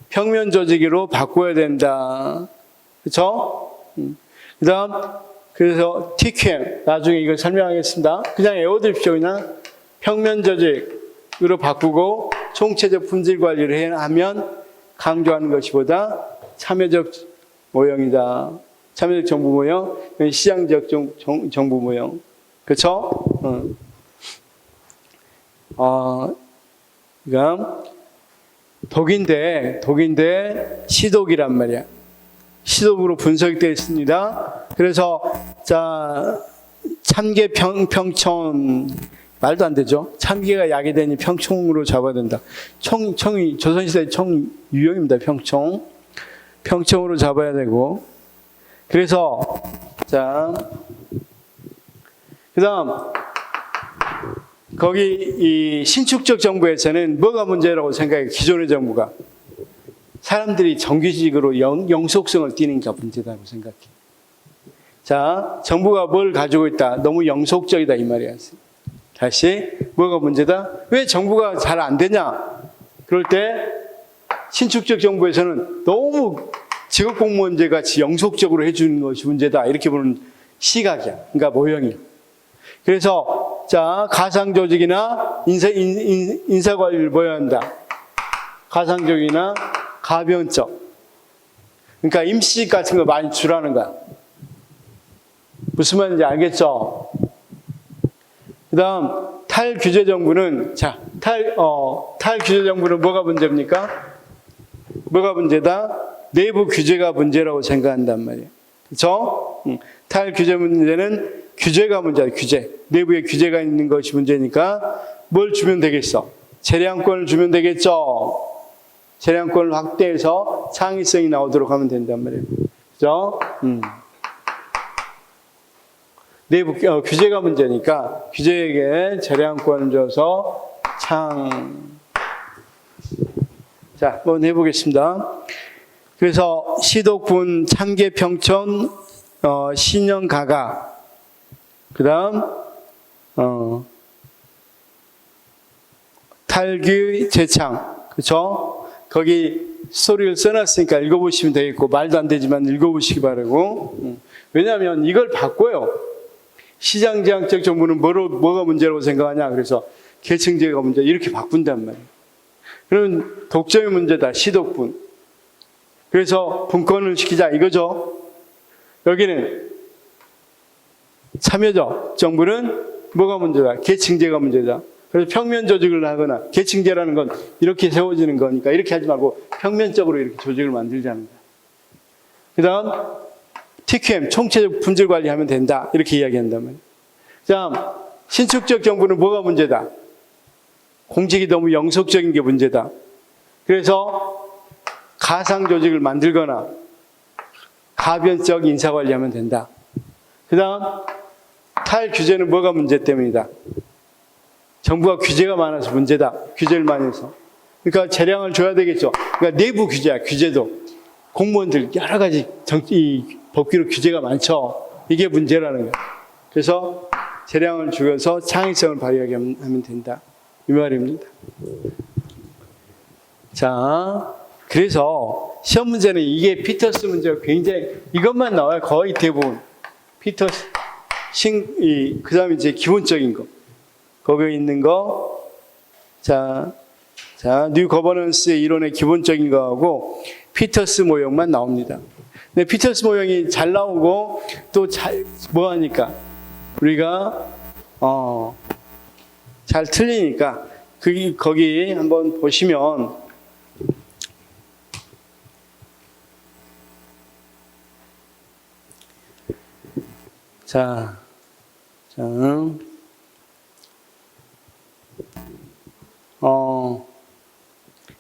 평면 조직으로 바꿔야 된다. 그렇죠? 그다음 그래서 TQM 나중에 이걸 설명하겠습니다. 그냥 외워두십시오. 그냥 평면 조직으로 바꾸고 총체적 품질 관리를 하면 강조하는 것이보다 참여적 모형이다. 참여적 정부 모형, 시장적 정부 모형. 그렇죠? 그러니까 독인데 시독이란 말이야. 시독으로 분석되어 있습니다. 그래서 자 참개 평청 말도 안 되죠. 참개가 약이 되니 평청으로 잡아야 된다. 청이 조선시대 청 유형입니다. 평청으로 잡아야 되고. 그래서 자 그다음 거기 이 신축적 정부에서는 뭐가 문제라고 생각해? 기존의 정부가 사람들이 정규직으로 영속성을 띠니까 문제다고 생각해. 자, 정부가 뭘 가지고 있다? 너무 영속적이다 이 말이야. 다시 뭐가 문제다? 왜 정부가 잘 안 되냐? 그럴 때 신축적 정부에서는 너무 직업 공무원제 같이 영속적으로 해주는 것이 문제다 이렇게 보는 시각이야. 그러니까 모형이야. 그래서 자 가상 조직이나 인사 관리를 뭐야 한다. 가상 조직이나 가변적. 그러니까 임시직 같은 거 많이 주라는 거야. 무슨 말인지 알겠죠? 그다음 탈규제 정부는 탈규제 정부는 뭐가 문제입니까? 뭐가 문제다? 내부 규제가 문제라고 생각한단 말이에요. 그렇죠? 탈규제 문제는 규제가 문제야. 규제. 내부에 규제가 있는 것이 문제니까 뭘 주면 되겠어? 재량권을 주면 되겠죠? 재량권을 확대해서 창의성이 나오도록 하면 된단 말이에요. 그죠? 내부 규제가 문제니까 규제에게 재량권을 줘서 자, 한번 해보겠습니다. 그래서 시독분, 참개평천, 신형가가 그 다음 탈규 재창 그렇죠? 거기 스토리를 써놨으니까 읽어보시면 되겠고 말도 안 되지만 읽어보시기 바라고 왜냐하면 이걸 바꿔요. 시장제한적 정부는 뭐가 문제라고 생각하냐 그래서 계층제가 문제 이렇게 바꾼단 말이에요. 그러면 독점이 문제다. 시독분. 그래서 분권을 시키자 이거죠. 여기는 참여적 정부는 뭐가 문제다? 계층제가 문제다. 그래서 평면 조직을 하거나 계층제라는 건 이렇게 세워지는 거니까 이렇게 하지 말고 평면적으로 이렇게 조직을 만들자는 거야. 그 다음 TQM, 총체적 품질 관리하면 된다. 이렇게 이야기한단 말이야. 자, 신축적 정부는 뭐가 문제다? 공직이 너무 영속적인 게 문제다. 그래서 가상 조직을 만들거나 가변적 인사 관리하면 된다. 그 다음 탈규제는 뭐가 문제 때문이다? 정부가 규제가 많아서 문제다. 규제를 많이 해서. 그러니까 재량을 줘야 되겠죠. 그러니까 내부 규제야. 규제도. 공무원들 여러 가지 법규로 규제가 많죠. 이게 문제라는 거예요. 그래서 재량을 죽여서 창의성을 발휘하게 하면 된다. 이 말입니다. 자, 그래서 시험 문제는 이게 피터스 문제가 굉장히 이것만 나와요. 거의 대부분. 피터스, 그 다음에 이제 기본적인 거. 거기에 있는 거. 자, 뉴 거버넌스 이론의 기본적인 거하고 피터스 모형만 나옵니다. 근데 피터스 모형이 잘 나오고 또 뭐 하니까 우리가 잘 틀리니까 거기 한번 보시면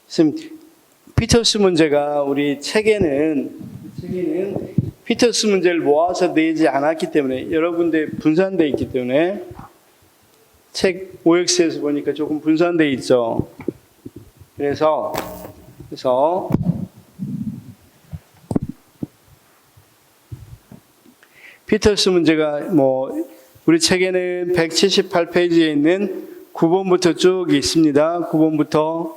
지금 피터스 문제가 우리 책에는 피터스 문제를 모아서 내지 않았기 때문에 여러 군데 분산되어 있기 때문에 책 OX에서 보니까 조금 분산되어 있죠. 그래서 피터스 문제가 우리 책에는 178페이지에 있는 9번부터 쭉 있습니다. 9번부터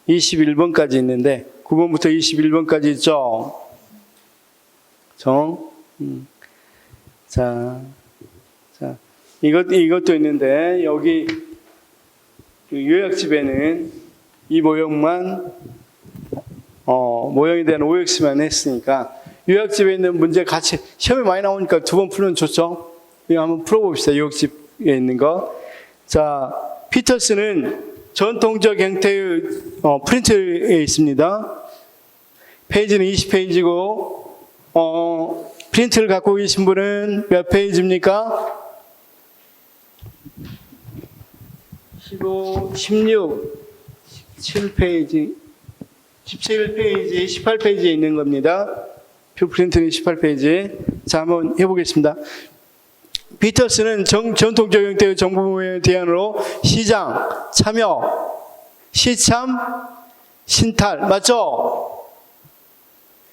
21번까지 있는데 9번부터 21번까지 있죠. 자, 이것도 있는데 여기 요약집에는 이 모형만 모형에 대한 OX만 했으니까 요약집에 있는 문제 같이 시험에 많이 나오니까 두 번 풀면 좋죠. 이거 한번 풀어봅시다. 요약집에 있는 거. 자, 피터스는 전통적 형태의 프린트에 있습니다. 페이지는 20페이지고 프린트를 갖고 계신 분은 몇 페이지입니까? 15, 16, 17페이지, 17페이지, 18페이지에 있는 겁니다. 표 프린트는 18페이지. 자, 한번 해보겠습니다. 피터스는 전통적 형태의 정부 모형의 대안으로 시장, 참여, 시참, 신탈, 맞죠?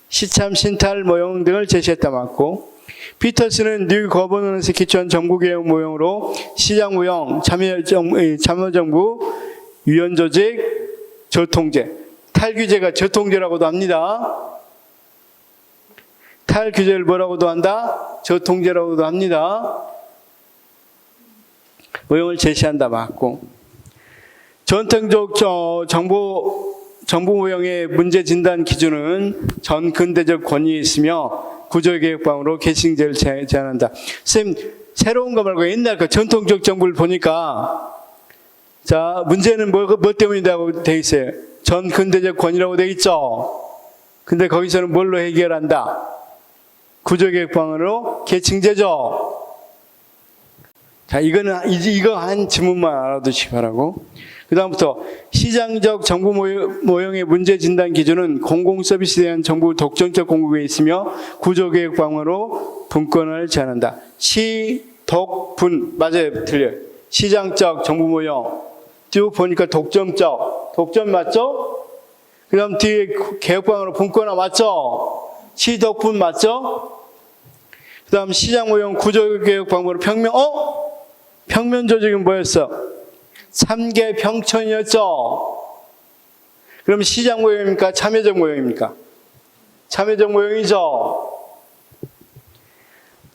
시참, 신탈 모형 등을 제시했다 맞고, 피터스는 뉴 거버넌스 기초한 정부개혁 모형으로 시장 모형, 참여정부, 유연조직, 저통제, 탈규제가 저통제라고도 합니다. 탈규제를 뭐라고도 한다? 저통제라고도 합니다. 모형을 제시한다 맞고, 전통적 정부 모형의 문제 진단 기준은 전근대적 권위에 있으며 구조개혁방으로 개신제를 제한한다. 선생님, 새로운 거 말고 옛날 그 전통적 정부를 보니까 자, 문제는 뭐 때문이라고 돼 있어요? 전근대적 권위라고 돼 있죠. 근데 거기서는 뭘로 해결한다? 구조개혁방으로 계층제죠. 자, 이거 한 지문만 알아두시기 바라고. 그 다음부터 시장적 정부 모형의 문제 진단 기준은 공공서비스에 대한 정부 독점적 공급에 있으며 구조개혁방으로 분권을 제한한다. 시독분 맞아요, 틀려요. 시장적 정부 모형 쭉 보니까 독점적, 독점 맞죠? 그 다음 뒤에 개혁방으로 분권화 맞죠? 시독분 맞죠? 그 다음 시장 모형 구조개혁 방법으로 평면 조직은 뭐였어? 3개 평천이었죠? 그럼 시장 모형입니까? 참여적 모형입니까? 참여적 모형이죠?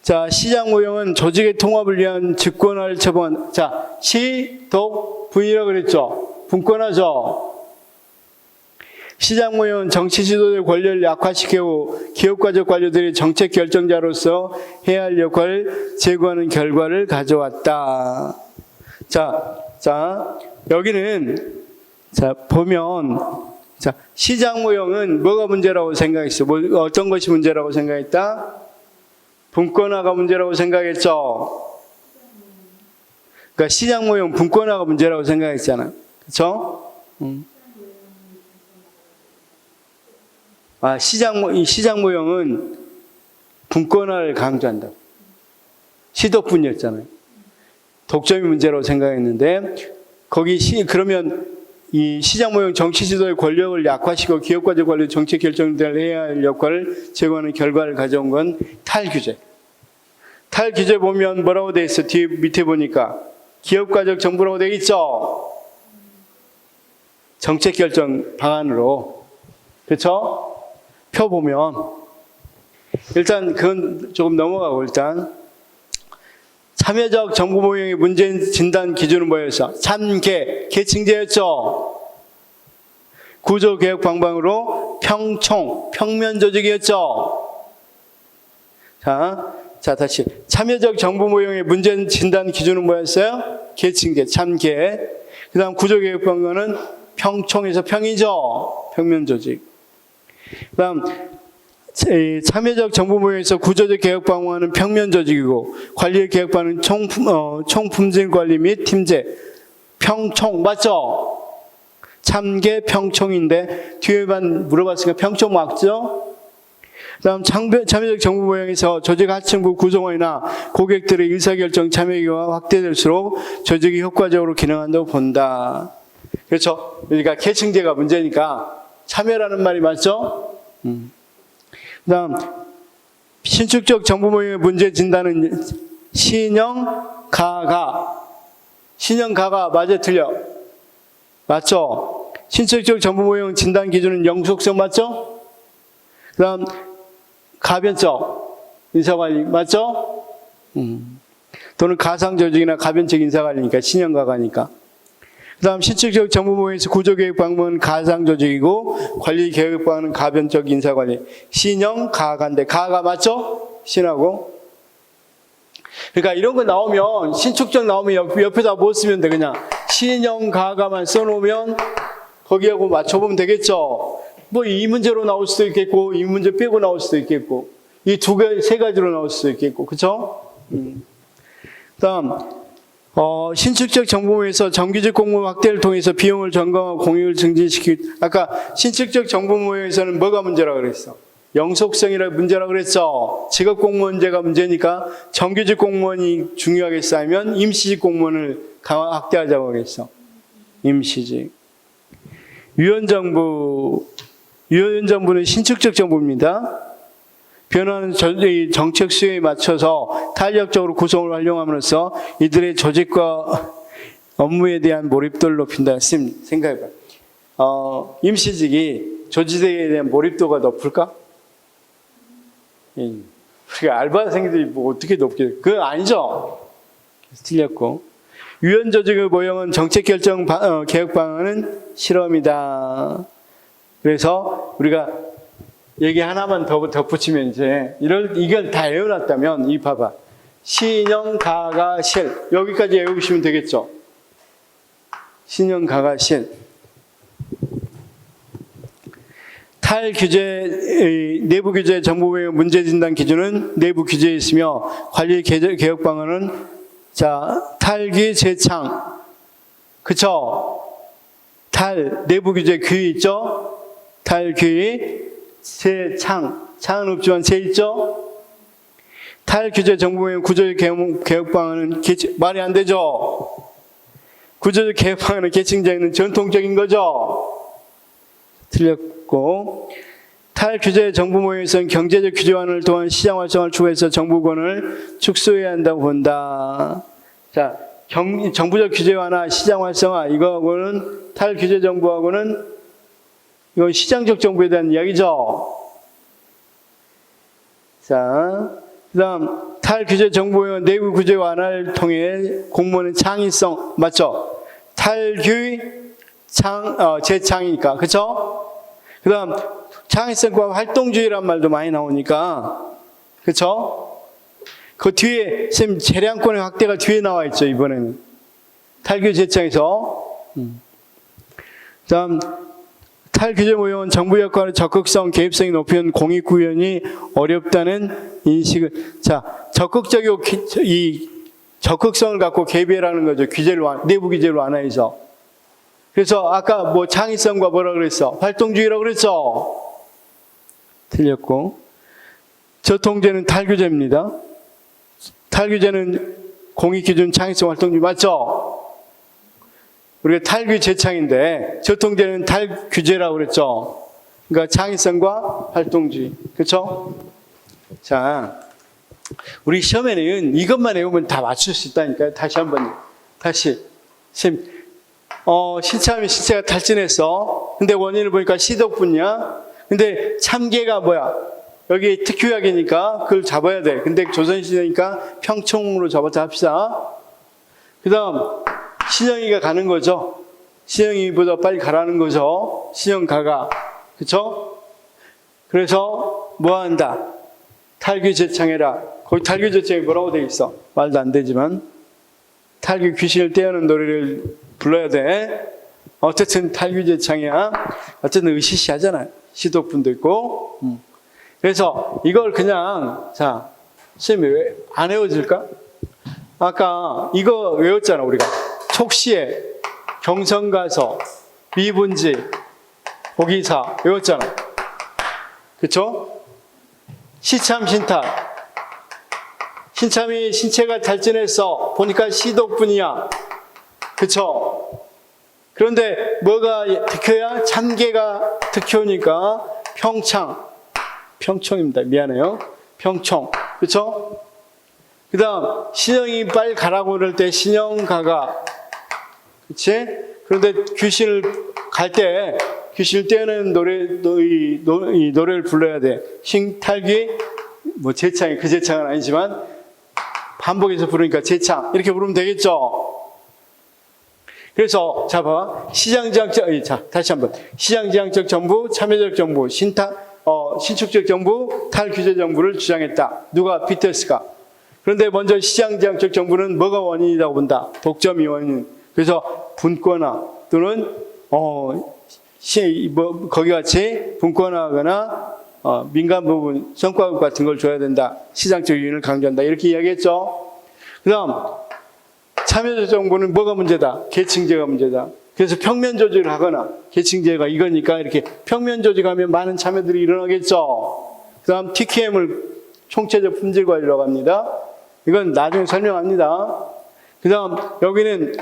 자, 시장 모형은 조직의 통합을 위한 직권화를 처방한, 자, 시독분이라고 그랬죠? 분권화죠? 시장 모형은 정치 지도자의 권력을 약화시키고 기업가적 관료들이 정책 결정자로서 해야 할 역할을 제고하는 결과를 가져왔다. 자, 여기는, 자, 보면, 자, 시장 모형은 뭐가 문제라고 생각했어? 어떤 것이 문제라고 생각했다? 분권화가 문제라고 생각했죠? 그러니까 시장 모형 분권화가 문제라고 생각했잖아. 그쵸? 시장 모형은 분권화를 강조한다. 시독분이었잖아요. 독점이 문제라고 생각했는데, 그러면 이 시장 모형 정치 지도의 권력을 약화시키고 기업가적 관리 정책 결정을 해야 할 역할을 제고하는 결과를 가져온 건 탈규제. 탈 규제 보면 뭐라고 돼 있어? 뒤에 밑에 보니까 기업가적 정보라고 돼 있죠? 정책 결정 방안으로. 그렇죠? 표 보면 일단 그건 조금 넘어가고 일단 참여적 정보 모형의 문제 진단 기준은 뭐였어? 참개, 계층제였죠? 구조 개혁 방법으로 평총, 평면 조직이었죠? 자, 다시. 참여적 정보 모형의 문제 진단 기준은 뭐였어요? 계층제, 참개. 그 다음 구조 개혁 방법은 평총에서 평이죠? 평면 조직. 그 다음, 참여적 정보 모형에서 구조적 개혁 방안은 평면 조직이고, 관리의 개혁 방안은 총품질 관리 및 팀제. 평총, 맞죠? 참개, 평총인데, 뒤에만 물어봤으니까 평총 맞죠? 그 다음 참여적 정보 모형에서 조직 하층부 구성원이나 고객들의 의사결정 참여가 확대될수록 조직이 효과적으로 기능한다고 본다. 그렇죠? 그러니까 계층제가 문제니까 참여라는 말이 맞죠? 그 다음 신축적 정보 모형의 문제 진단은 신형, 가가. 신형, 가가 맞아 틀려? 맞죠? 신축적 정보 모형 진단 기준은 영속성 맞죠? 그 다음 가변적 인사관리 맞죠? 또는 가상조직이나 가변적 인사관리니까 신형가가니까. 그 다음 신축적 정보 모형에서 구조개혁 방법은 가상조직이고 관리 개혁 방법은 가변적 인사관리. 신형 가가인데 가가 맞죠? 신하고. 그러니까 이런 거 나오면 신축적 나오면 옆에다 뭐 쓰면 돼? 그냥 신형 가가만 써놓으면 거기하고 맞춰보면 되겠죠? 뭐 이 문제로 나올 수도 있겠고 이 문제 빼고 나올 수도 있겠고 이 세 가지로 나올 수도 있겠고 그렇죠? 그다음 신축적 정보모에서 정규직 공무원 확대를 통해서 비용을 점검하고 공익을 증진시키. 아까 신축적 정보모에서는 뭐가 문제라고 그랬어? 영속성이라 문제라고 그랬죠. 직업 공무원제가 문제니까 정규직 공무원이 중요하겠어 아니면 임시직 공무원을 확대하자고 그랬어. 임시직. 유연정부는 신축적 정보입니다. 변화하는 정책 수요에 맞춰서 탄력적으로 구성을 활용함으로써 이들의 조직과 업무에 대한 몰입도를 높인다. 쌤, 생각해봐. 임시직이 조직에 대한 몰입도가 높을까? 우리가 알바생들이 뭐 어떻게 높게, 그건 아니죠. 틀렸고. 유연조직의 모형은 정책 결정 개혁 방안은 실험이다. 그래서 우리가 얘기 하나만 더 덧붙이면 이걸 다 외워놨다면 이 봐봐. 신형 가가 실 여기까지 외우시면 되겠죠. 신형 가가 실. 탈규제 내부 규제 정보 모형 문제 진단 기준은 내부 규제에 있으며 관리 개혁 방안은 탈규 재창. 그쵸? 내부 규제 규 있죠? 탈규 재창. 창은 없지만 재 있죠? 탈규제 정보모형 구조적 개혁 방안은 말이 안 되죠? 구조적 개혁 방안은 계층제는 전통적인 거죠? 틀렸고. 탈규제 정보모형에서는 경제적 규제 완화를 통한 시장 활성화를 추구해서 정부권을 축소해야 한다고 본다. 자, 정부적 규제 완화, 시장 활성화 이거하고는 탈규제 정부하고는 이건 시장적 정부에 대한 이야기죠. 자, 그다음 탈규제 정보모형 내부 규제 완화를 통해 공무원의 창의성 맞죠? 탈규 재창이니까 그렇죠? 그다음 창의성과 활동주의란 말도 많이 나오니까 그렇죠? 그 뒤에 쌤 재량권의 확대가 뒤에 나와 있죠. 이번에는 탈규 재창에서. 그다음 탈규제 모형은 정부 역할의 적극성, 개입성이 높은 공익구현이 어렵다는 인식을. 자, 적극적이고 이 적극성을 갖고 개입이라는 거죠. 규제를 내부 규제를 완화해서. 그래서 아까 뭐 창의성과 뭐라 그랬어? 활동주의라고 그랬죠? 틀렸고. 저통제는 탈규제입니다. 탈규제는 공익기준 창의성 활동주의 맞죠? 우리가 탈규 재창인데 저통제는 탈규제라고 그랬죠? 그러니까 창의성과 활동주의. 그렇죠? 자, 우리 시험에는 이것만 외우면 다 맞출 수 있다니까요. 다시 한번. 다시. 선생님, 신참이 신체가 탈진했어. 근데 원인을 보니까 시독분이야. 근데 참개가 뭐야? 여기 특효약이니까 그걸 잡아야 돼. 근데 조선시대니까 평총으로 잡았다 합시다. 그 다음, 신영이가 가는 거죠. 신영이보다 빨리 가라는 거죠. 신영가가. 그쵸? 그래서 뭐 한다? 탈귀제창해라. 거기 탈귀제창이 뭐라고 돼 있어? 말도 안 되지만. 탈귀 귀신을 떼어는 노래를 불러야 돼. 어쨌든 탈귀제창이야. 어쨌든 으시시 하잖아요. 시독분도 있고. 그래서 이걸 그냥, 자, 선생님이 왜 안 외워질까? 아까 이거 외웠잖아, 우리가. 촉시에, 경성가서, 미분지, 고기사 외웠잖아. 그쵸? 시참신탈. 신참이 신체가 탈진했어. 보니까 시독분이야. 그쵸? 그런데 뭐가 득효야? 참개가 득효니까 평청입니다. 미안해요. 평청. 그쵸? 그 다음, 신영이 빨리 가라고 그럴 때 신영가가. 그치? 그런데 귀신을 갈 때, 귀신을 떼어내는 이 노래를 불러야 돼. 신탈귀, 뭐 제창이, 그 제창은 아니지만, 반복해서 부르니까 제창. 이렇게 부르면 되겠죠? 그래서, 자, 봐봐. 다시 한 번. 시장지향적 정부, 참여적 정부, 신축적 정부, 탈규제 정부를 주장했다. 누가? 비터스가. 그런데 먼저 시장지향적 정부는 뭐가 원인이라고 본다? 독점이 원인. 그래서 분권화 또는 거기 같이 분권화하거나 민간 부분 성과급 같은 걸 줘야 된다. 시장적 유인을 강조한다. 이렇게 이야기했죠. 그 다음 참여적 정부는 뭐가 문제다? 계층제가 문제다. 그래서 평면 조직을 하거나 계층제가 이거니까 이렇게 평면 조직하면 많은 참여들이 일어나겠죠. 그 다음 TQM을 총체적 품질 관리라고 합니다. 이건 나중에 설명합니다. 그 다음 여기는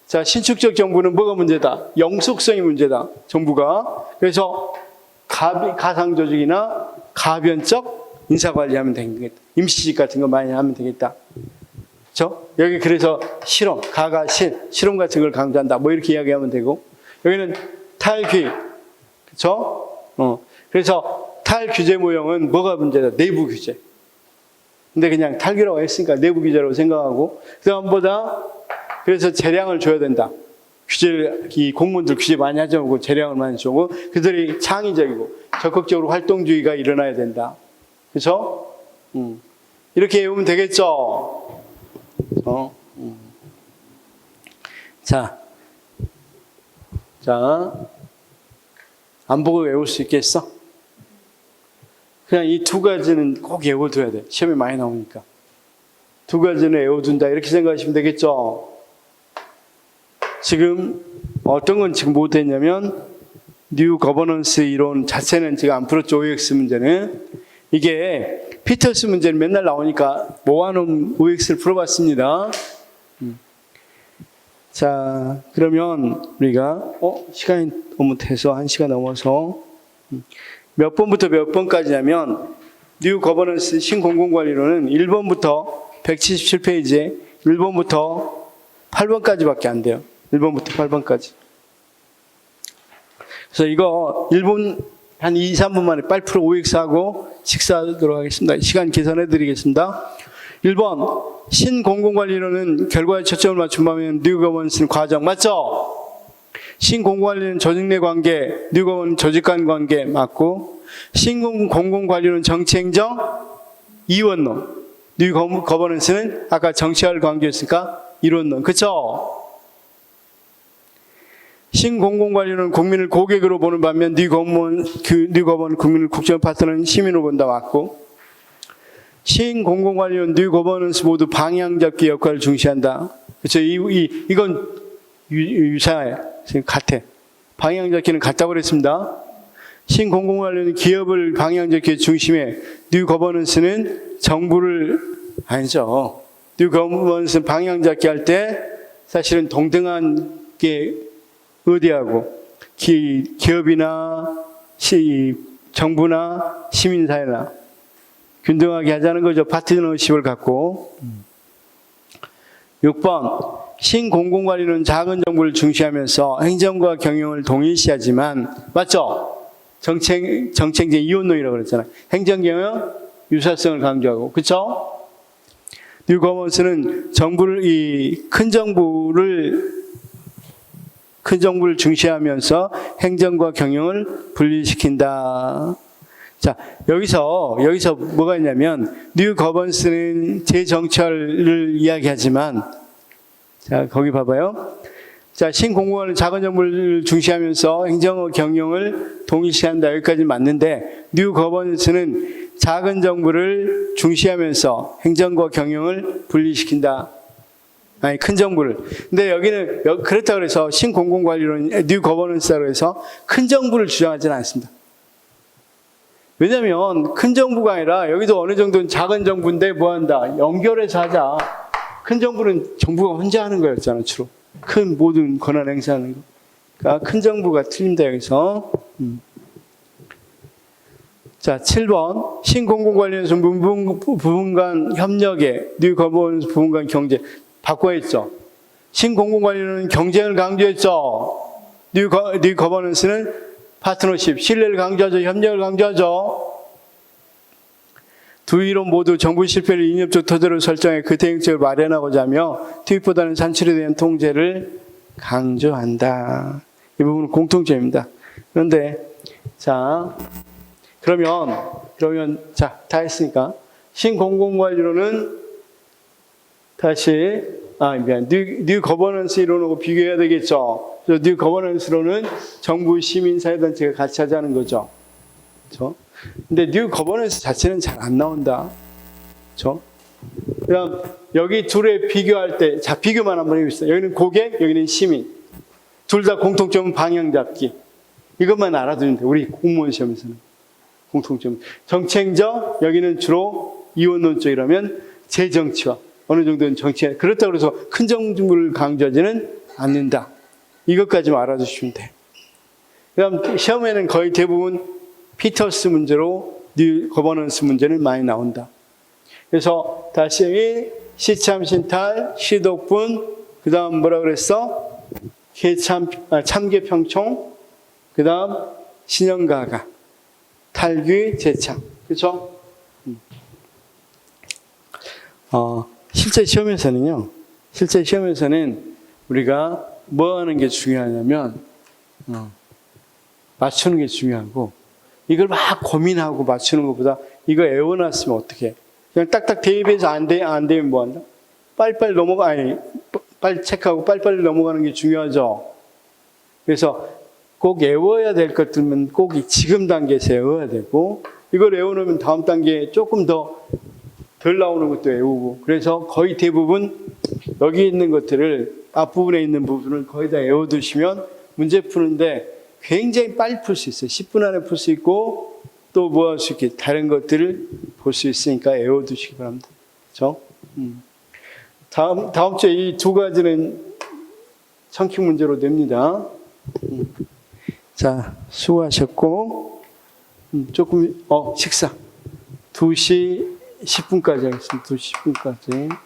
자, 신축적 정부는 뭐가 문제다? 영속성이 문제다. 정부가. 그래서 가상조직이나 가변적 인사관리하면 되겠다. 임시직 같은 거 많이 하면 되겠다. 그렇죠? 여기 그래서 실험, 가가 실험 같은 걸 강조한다. 뭐 이렇게 이야기하면 되고. 여기는 탈귀. 그렇죠? 그래서 탈규제 모형은 뭐가 문제다? 내부 규제. 근데 그냥 탈귀라고 했으니까 내부 규제라고 생각하고. 그다음보다 그래서 재량을 줘야 된다. 이 공무원들 규제 많이 하자고 재량을 많이 주고 그들이 창의적이고 적극적으로 활동주의가 일어나야 된다. 그렇죠? 이렇게 외우면 되겠죠? 자, 안 보고 외울 수 있겠어? 그냥 이 두 가지는 꼭 외워둬야 돼. 시험에 많이 나오니까. 두 가지는 외워둔다. 이렇게 생각하시면 되겠죠? 지금 어떤 건 지금 못했냐면 뉴 거버넌스 이론 자체는 지금 안 풀었죠. OX 문제는. 이게 피터스 문제는 맨날 나오니까 모아놓은 OX를 풀어봤습니다. 자, 그러면 우리가 시간이 너무 돼서 1시간 넘어서 몇 번부터 몇 번까지냐면 뉴 거버넌스 신공공관리론은 1번부터 177페이지에 1번부터 8번까지밖에 안 돼요. 1번부터 8번까지. 그래서 이거 1분 한 2, 3분 만에 빨리 풀어 OX하고 식사하도록 하겠습니다. 시간 계산해 드리겠습니다. 1번 신공공관리론은 결과에 초점을 맞춘 반면 뉴 거버넌스는 과정 맞죠? 신공공관리는 조직 내 관계, 뉴 거버넌스는 조직 간 관계 맞고 신공공관리론 정치행정 이원론, 뉴 거버넌스는 아까 정치할 관계였으니까 이론론. 그쵸? 신공공관리는 국민을 고객으로 보는 반면 뉴 거버넌 국민을 국정 파트너는 시민으로 본다 맞고 신공공관리는 뉴 거버넌스 모두 방향 잡기 역할을 중시한다. 그렇죠? 이건 유사해. 같아. 방향 잡기는 같다고 그랬습니다. 신공공관리는 기업을 방향 잡기 중심에 뉴 거버넌스는 정부를 아니죠. 뉴 거버넌스는 방향 잡기 할 때 사실은 동등한 게 의대하고 기업이나 정부나 시민사회나 균등하게 하자는 거죠. 파트너십을 갖고. 6번 신공공관리는 작은 정부를 중시하면서 행정과 경영을 동일시하지만 맞죠? 정책적 이원론이라고 그랬잖아요. 행정경영 유사성을 강조하고 그렇죠? 뉴 거버넌스는 큰 정부를 중시하면서 행정과 경영을 분리시킨다. 자, 여기서 뭐가 있냐면 뉴 거버넌스는 재정찰을 이야기하지만 자, 거기 봐봐요. 자, 신공공관리는 작은 정부를 중시하면서 행정과 경영을 동일시한다. 여기까지 맞는데 뉴 거버넌스는 작은 정부를 중시하면서 행정과 경영을 분리시킨다. 아니, 큰 정부를. 근데 여기는 그렇다고 해서 신공공관리론 뉴 거버넌스라고 해서 큰 정부를 주장하지는 않습니다. 왜냐하면 큰 정부가 아니라 여기도 어느 정도는 작은 정부인데 뭐한다? 연결해서 하자. 큰 정부는 정부가 혼자 하는 거였잖아, 주로. 큰 모든 권한 행사하는 거. 그러니까 큰 정부가 틀린다, 여기서. 자, 7번. 신공공관리에서 부분 간 협력에, 뉴 거버넌스 부분 간 경제. 바꿔야겠죠. 신공공관리는 경쟁을 강조했죠. 뉴 거버넌스는 파트너십, 신뢰를 강조하죠. 협력을 강조하죠. 두 이론 모두 정부 실패를 인접적 토대로 설정해 그 대응책을 마련하고자 하며 투입보다는 산출에 대한 통제를 강조한다. 이 부분은 공통점입니다. 그런데 자 그러면 자, 다 했으니까 신공공관리론은 다시 뉴 거버넌스 이론하고 비교해야 되겠죠. 뉴 거버넌스론은 정부, 시민, 사회단체가 같이 하자는 거죠. 그렇죠? 근데 뉴 거버넌스 자체는 잘 안 나온다. 그렇죠? 그럼 여기 둘의 비교할 때, 자, 비교만 한번 해봅시다. 여기는 고객, 여기는 시민. 둘 다 공통점은 방향 잡기. 이것만 알아두면 돼. 우리 공무원 시험에서는. 공통점. 정책적, 여기는 주로 이원론적이라면 재정치화. 어느 정도는 정치. 그렇다고 해서 큰 정부를 강조하지는 않는다. 이것까지만 알아두시면 돼. 그다음 시험에는 거의 대부분 피터스 문제로 뉴 거버넌스 문제는 많이 나온다. 그래서 다시 시참 신탈, 시독분, 그다음 뭐라 그랬어? 참개 평총, 그다음 신형가가, 탈귀, 재참. 그렇죠? 실제 시험에서는 우리가 뭐 하는 게 중요하냐면 맞추는 게 중요하고, 이걸 막 고민하고 맞추는 것보다 이거 외워놨으면 어떡해. 그냥 딱딱 대입해서 안 되면 뭐 한다? 빨리빨리 빨리 체크하고 빨리빨리 넘어가는 게 중요하죠. 그래서 꼭 외워야 될 것들은 꼭 지금 단계에서 외워야 되고, 이걸 외워놓으면 다음 단계에 조금 더 덜 나오는 것도 외우고, 그래서 거의 대부분 여기 있는 것들을, 앞부분에 있는 부분을 거의 다 외워두시면 문제 푸는데 굉장히 빨리 풀 수 있어요. 10분 안에 풀 수 있고, 또 뭐 할 수 있게 다른 것들을 볼 수 있으니까 외워두시기 바랍니다. 그렇죠? 다음 주에 이 두 가지는 청킹 문제로 냅니다. 자, 수고하셨고, 조금 식사 2시 10분까지 하겠습니다. 2시 10분까지.